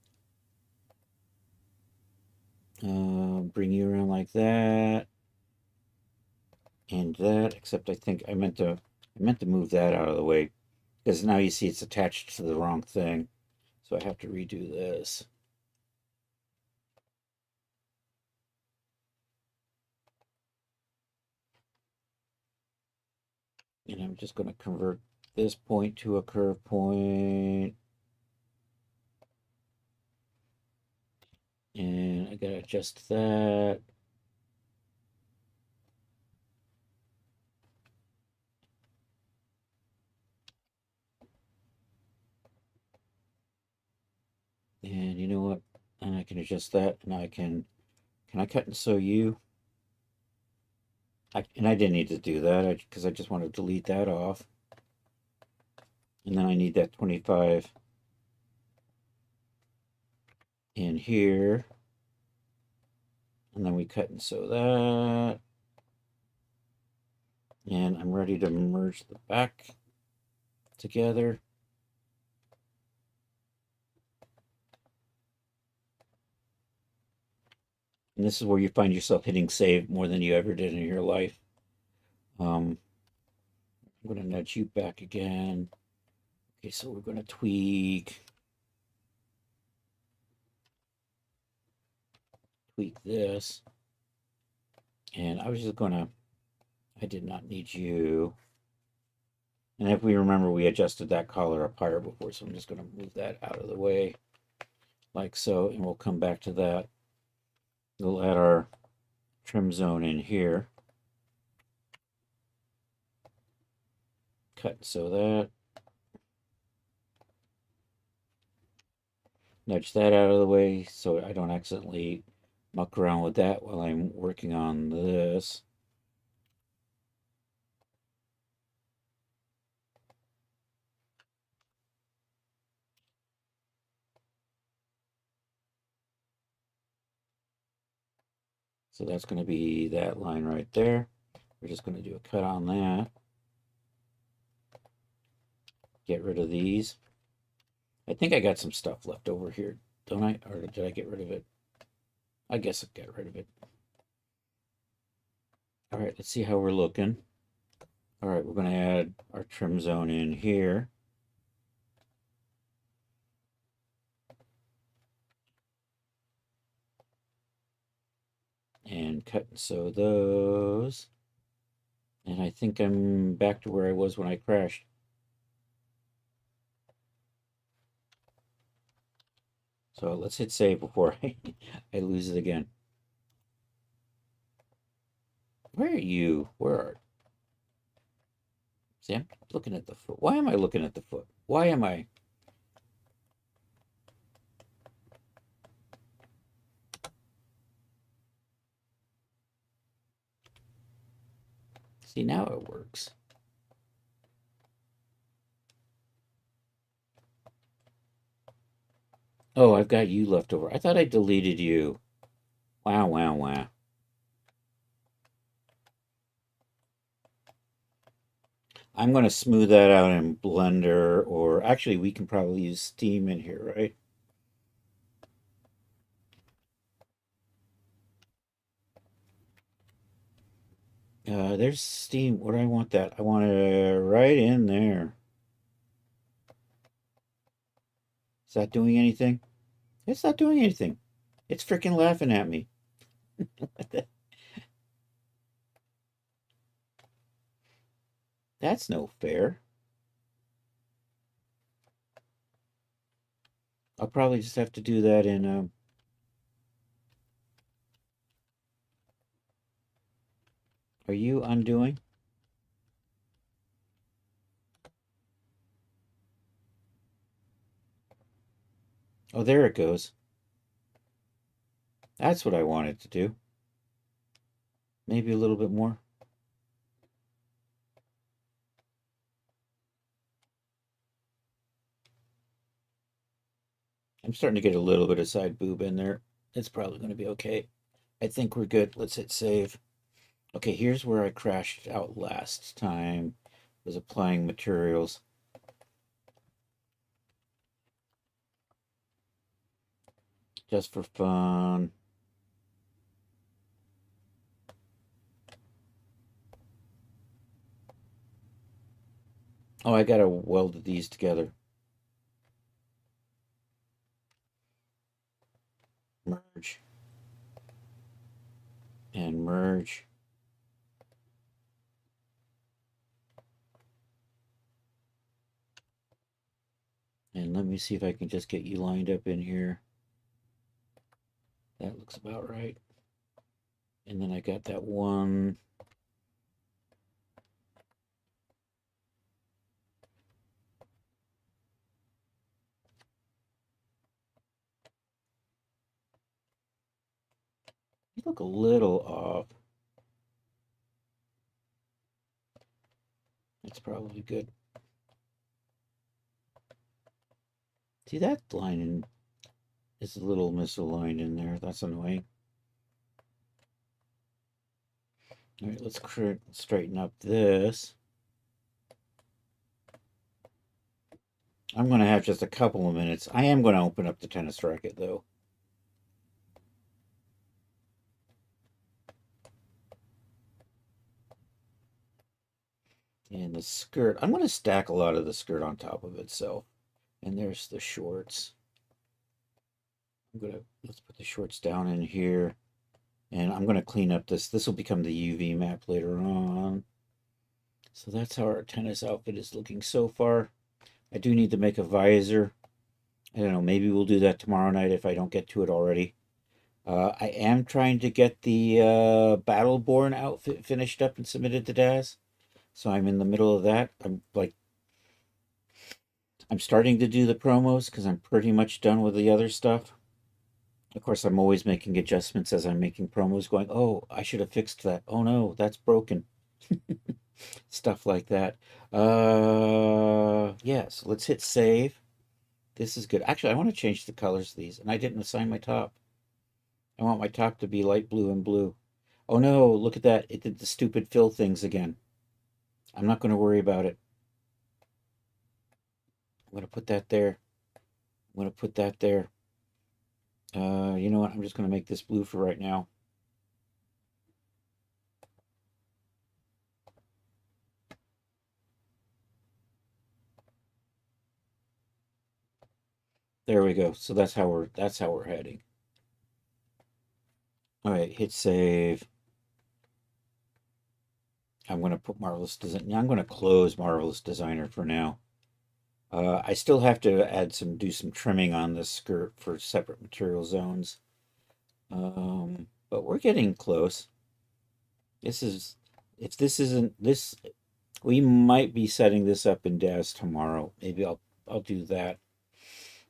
Bring you around like that. And that, except I think I meant to move that out of the way because now you see it's attached to the wrong thing. So I have to redo this. And I'm just going to convert this point to a curve point. And I got to adjust that. And you know what? And I can adjust that. And I can I cut and sew you? And I didn't need to do that because I just want to delete that off. And then I need that 25 in here. And then we cut and sew that. And I'm ready to merge the back together. And this is where you find yourself hitting save more than you ever did in your life. I'm going to nudge you back again. Okay, so we're going to tweak this. And I was just going to, I did not need you. And if we remember, we adjusted that collar up higher before, so I'm just going to move that out of the way like so, and we'll come back to that. We'll add our trim zone in here. Cut and sew that. Nudge that out of the way so I don't accidentally muck around with that while I'm working on this. So that's going to be that line right there. We're just going to do a cut on that. Get rid of these. I think I got some stuff left over here, don't I? Or did I get rid of it? I guess I got rid of it. All right, let's see how we're looking. All right, we're going to add our trim zone in here. And cut and sew those. And I think I'm back to where I was when I crashed. So let's hit save before I lose it again. Where are you? Where are... See, I'm looking at the foot. Why am I looking at the foot? Why am I... See, now it works. Oh, I've got you left over. I thought I deleted you. Wow, wow, wow. I'm going to smooth that out in Blender, or actually we can probably use Steam in here, right? There's Steam. Where do I want that? I want it right in there. Is that doing anything? It's not doing anything. It's freaking laughing at me. That's no fair. I'll probably just have to do that in are you undoing? Oh, there it goes. That's what I wanted to do. Maybe a little bit more. I'm starting to get a little bit of side boob in there. It's probably going to be okay. I think we're good. Let's hit save. Okay, here's where I crashed out last time. Was applying materials. Just for fun. Oh, I gotta weld these together. Merge. And merge. And let me see if I can just get you lined up in here. That looks about right. And then I got that one. You look a little off. That's probably good. See, that line is a little misaligned in there. That's annoying. All right, let's straighten up this. I'm going to have just a couple of minutes. I am going to open up the tennis racket, though. And the skirt, I'm going to stack a lot of the skirt on top of itself. And there's the shorts. Let's put the shorts down in here. And I'm going to clean up this. This will become the UV map later on. So that's how our tennis outfit is looking so far. I do need to make a visor. I don't know, maybe we'll do that tomorrow night if I don't get to it already. I am trying to get the Battleborn outfit finished up and submitted to Daz. So I'm in the middle of that. I'm starting to do the promos because I'm pretty much done with the other stuff. Of course, I'm always making adjustments as I'm making promos, going, oh, I should have fixed that. Oh no, that's broken. Stuff like that. Yeah, so let's hit save. This is good. Actually, I want to change the colors of these, and I didn't assign my top. I want my top to be light blue and blue. Oh no, look at that. It did the stupid fill things again. I'm not going to worry about it. I'm going to put that there. I'm going to put that there. You know what? I'm just going to make this blue for right now. There we go. So that's how we're heading. All right, hit save. I'm going to put Marvelous Design. I'm going to close Marvelous Designer for now. I still have to do some trimming on this skirt for separate material zones. But we're getting close. If this isn't this, we might be setting this up in Daz tomorrow. Maybe I'll do that.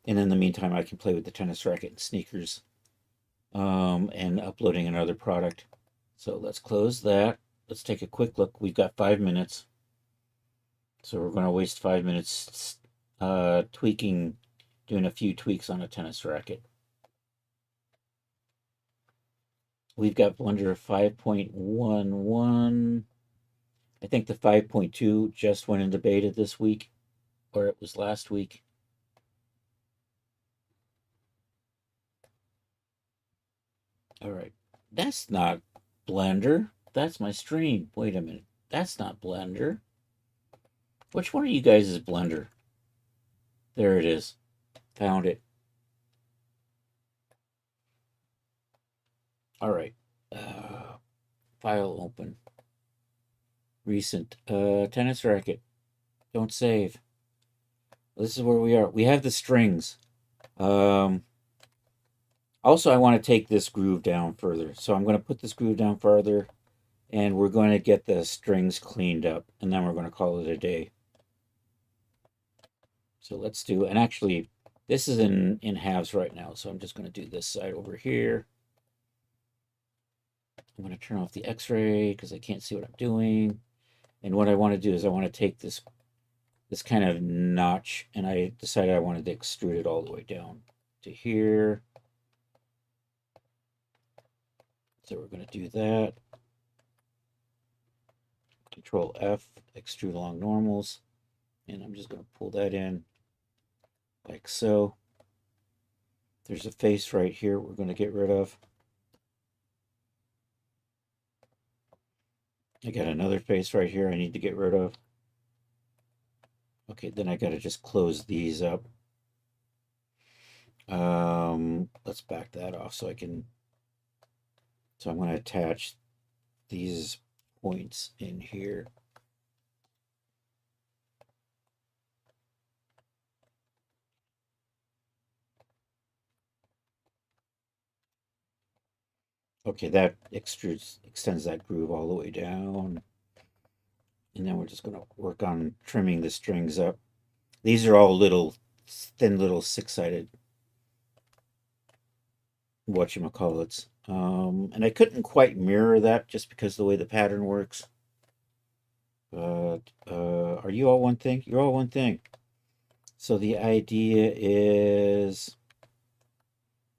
And in the meantime, I can play with the tennis racket and sneakers, and uploading another product. So let's close that. Let's take a quick look. We've got 5 minutes. So we're going to waste 5 minutes doing a few tweaks on a tennis racket. We've got Blender 5.11. I think the 5.2 just went into beta this week, or it was last week. All right. That's not Blender. That's my stream. Wait a minute. That's not Blender. Which one of you guys is Blender? There it is. Found it. All right. File open. Recent. Tennis racket. Don't save. This is where we are. We have the strings. Also, I want to take this groove down further. So I'm going to put this groove down further, and we're going to get the strings cleaned up, and then we're going to call it a day. So let's do, and actually, this is in halves right now, so I'm just going to do this side over here. I'm going to turn off the X-ray because I can't see what I'm doing. And what I want to do is I want to take this kind of notch, and I decided I wanted to extrude it all the way down to here. So we're going to do that. Control F, extrude along normals. And I'm just going to pull that in like so. There's a face right here we're going to get rid of. I got another face right here I need to get rid of. Okay, then I got to just close these up. Let's back that off so I can. So I'm going to attach these points in here. Okay, that extends that groove all the way down. And then we're just going to work on trimming the strings up. These are all thin little six-sided whatchamacallits. And I couldn't quite mirror that just because of the way the pattern works. But are you all one thing? You're all one thing. So the idea is,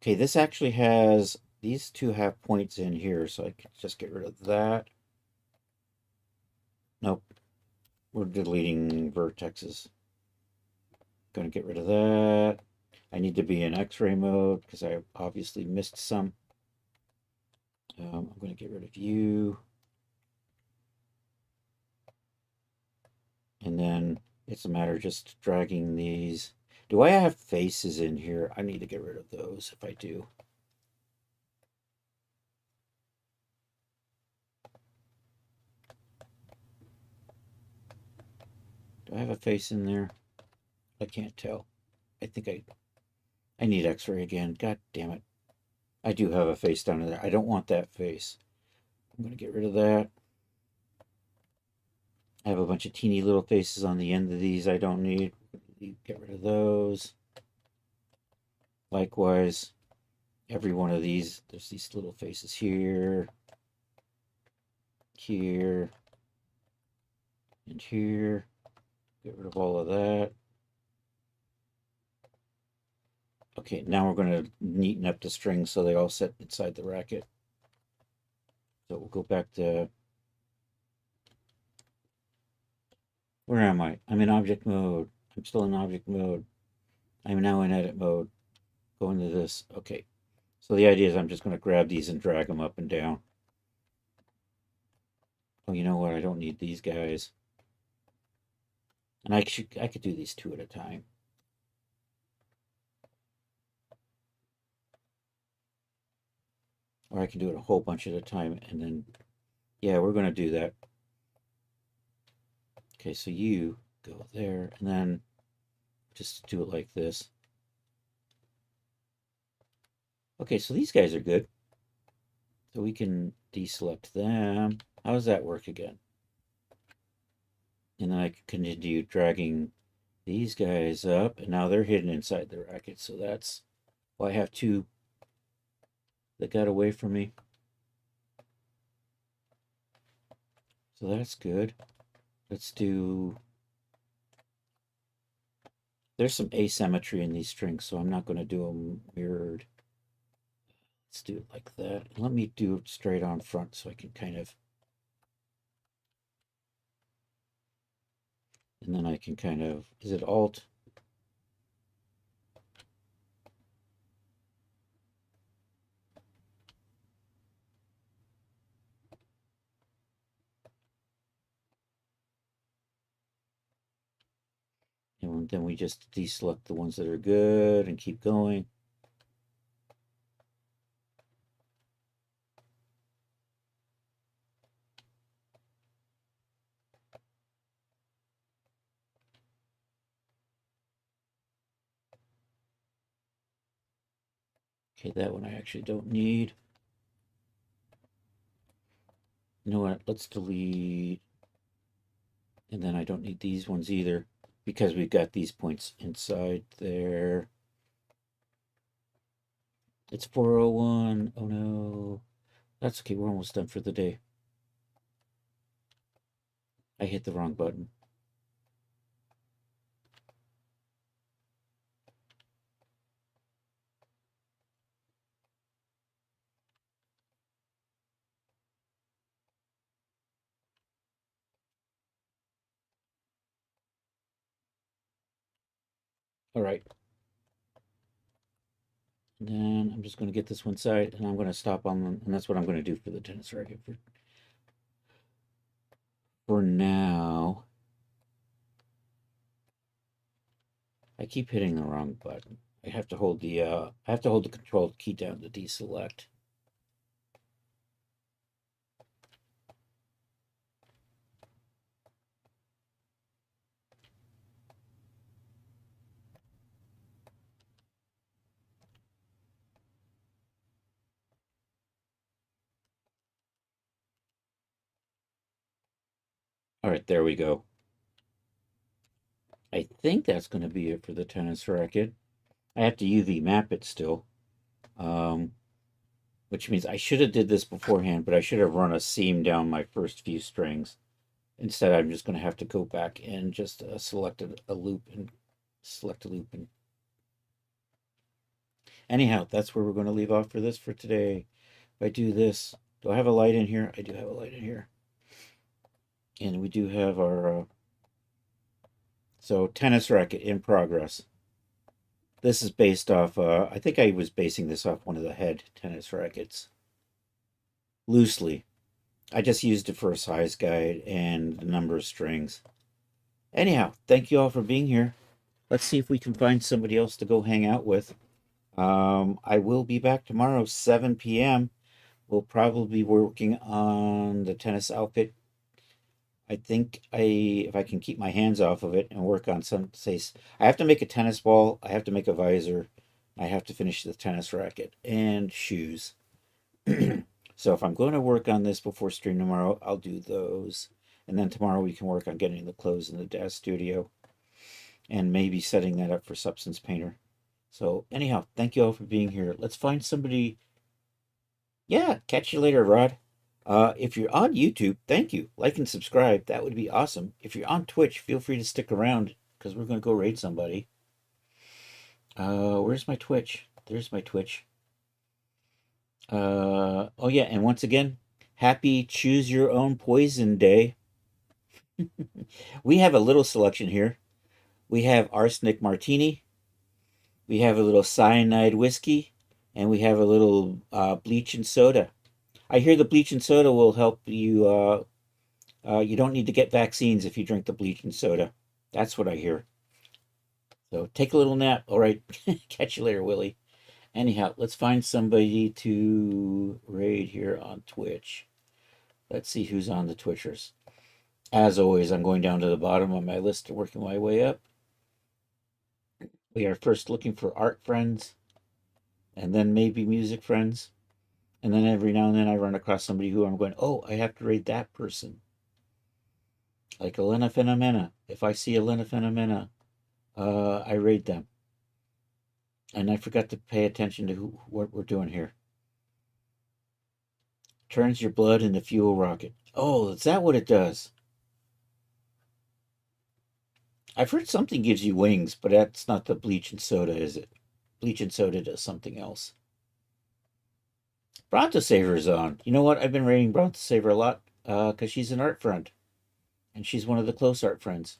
okay, this actually has, these two have points in here, so I can just get rid of that. Nope, we're deleting vertexes. Going to get rid of that. I need to be in X-ray mode because I obviously missed some. I'm going to get rid of you. And then it's a matter of just dragging these. Do I have faces in here? I need to get rid of those if I do. Do I have a face in there? I can't tell. I think I need x-ray again. God damn it. I do have a face down there. I don't want that face. I'm going to get rid of that. I have a bunch of teeny little faces on the end of these I don't need. Get rid of those. Likewise, every one of these, there's these little faces here, here, and here. Get rid of all of that. Okay, now we're going to neaten up the strings so they all sit inside the racket. So we'll go back to, where am I? I'm in object mode. I'm still in object mode. I'm now in edit mode. Go into this. Okay. So the idea is I'm just going to grab these and drag them up and down. Oh, you know what? I don't need these guys. And I could do these two at a time. Or I can do it a whole bunch at a time and then, yeah, we're going to do that. Okay, so you go there and then just do it like this. Okay, so these guys are good. So we can deselect them. How does that work again? And then I can continue dragging these guys up, and now they're hidden inside the racket. So that's why I have two that got away from me. So that's good. Let's do, there's some asymmetry in these strings, so I'm not going to do them mirrored. Let's do it like that. Let me do it straight on front so I can kind of, and then I can kind of, is it Alt? And then we just deselect the ones that are good and keep going. Okay, that one I actually don't need. You know what? Let's delete. And then I don't need these ones either because we've got these points inside there. It's 4:01. Oh no. That's okay. We're almost done for the day. I hit the wrong button. All right. And then I'm just going to get this one side and I'm going to stop on them. And that's what I'm going to do for the tennis racket for now. I keep hitting the wrong button. I have to hold the control key down to deselect. All right, there we go. I think that's going to be it for the tennis racket. I have to UV map it still, which means I should have did this beforehand, but I should have run a seam down my first few strings. Instead, I'm just going to have to go back and just select a loop and select a loop. And anyhow, that's where we're going to leave off for this for today. If I do this, do I have a light in here? I do have a light in here. And we do have our, so tennis racket in progress. This is based off, I think I was basing this off one of the head tennis rackets. Loosely. I just used it for a size guide and the number of strings. Anyhow, thank you all for being here. Let's see if we can find somebody else to go hang out with. I will be back tomorrow, 7 p.m. We'll probably be working on the tennis outfit I think if I can keep my hands off of it and work on some, say, I have to make a tennis ball, I have to make a visor, I have to finish the tennis racket and shoes. So if I'm going to work on this before stream tomorrow, I'll do those. And then tomorrow we can work on getting the clothes in the Daz studio and maybe setting that up for Substance Painter. So anyhow, thank you all for being here. Let's find somebody. Yeah, catch you later, Rod. If you're on YouTube, thank you. Like and subscribe. That would be awesome. If you're on Twitch, feel free to stick around because we're going to go raid somebody. Where's my Twitch? There's my Twitch. Oh yeah, and once again, happy Choose Your Own Poison Day. We have a little selection here. We have arsenic martini, we have a little cyanide whiskey, and we have a little bleach and soda. I hear the bleach and soda will help you. You don't need to get vaccines if you drink the bleach and soda. That's what I hear. So take a little nap. All right. Catch you later, Willie. Anyhow, let's find somebody to raid here on Twitch. Let's see who's on the Twitchers. As always, I'm going down to the bottom of my list and working my way up. We are first looking for art friends, and then maybe music friends. And then every now and then I run across somebody who I'm going, oh, I have to raid that person. Like Elena Fenomena. If I see Elena Fenomena, I raid them. And I forgot to pay attention to what we're doing here. Turns your blood into fuel rocket. Oh, is that what it does? I've heard something gives you wings, but that's not the bleach and soda, is it? Bleach and soda does something else. Bronto Saver is on. You know what? I've been rating Bronto Saver a lot because she's an art friend. And she's one of the close art friends.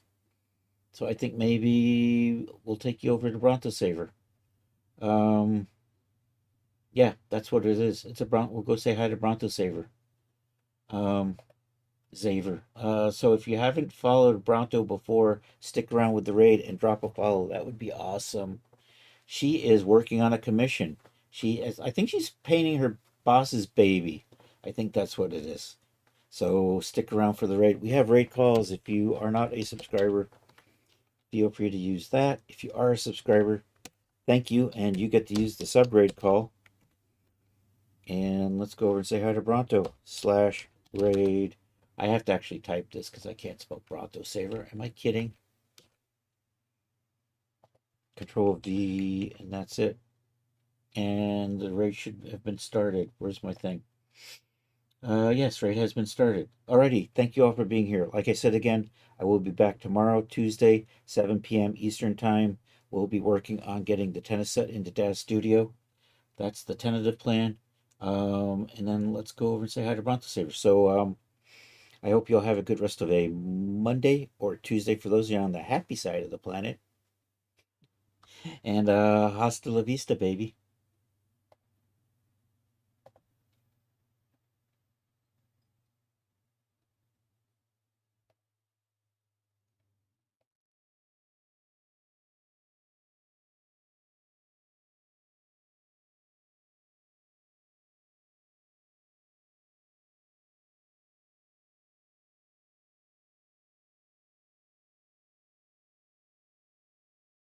So I think maybe we'll take you over to Bronto Saver. Yeah, that's what it is. It's a Bronto. We'll go say hi to Bronto Saver. Xaver. So if you haven't followed Bronto before, stick around with the raid and drop a follow. That would be awesome. She is working on a commission. She is, I think she's painting her boss's baby. I think that's what it is. So stick around for the raid. We have raid calls. If you are not a subscriber, feel free to use that. If you are a subscriber, thank you, and you get to use the sub raid call. And let's go over and say hi to Bronto /raid. I have to actually type this because I can't spell Bronto Saver. Am I kidding? Control D, and that's it. And the raid should have been started. Where's my thing? Yes, raid has been started. Alrighty, thank you all for being here. Like I said again, I will be back tomorrow, Tuesday, 7 p.m. Eastern Time. We'll be working on getting the tennis set into Daz Studio. That's the tentative plan. And then let's go over and say hi to Bronto Saver. So, I hope you'll have a good rest of a Monday or Tuesday for those of you on the happy side of the planet. And hasta la vista, baby.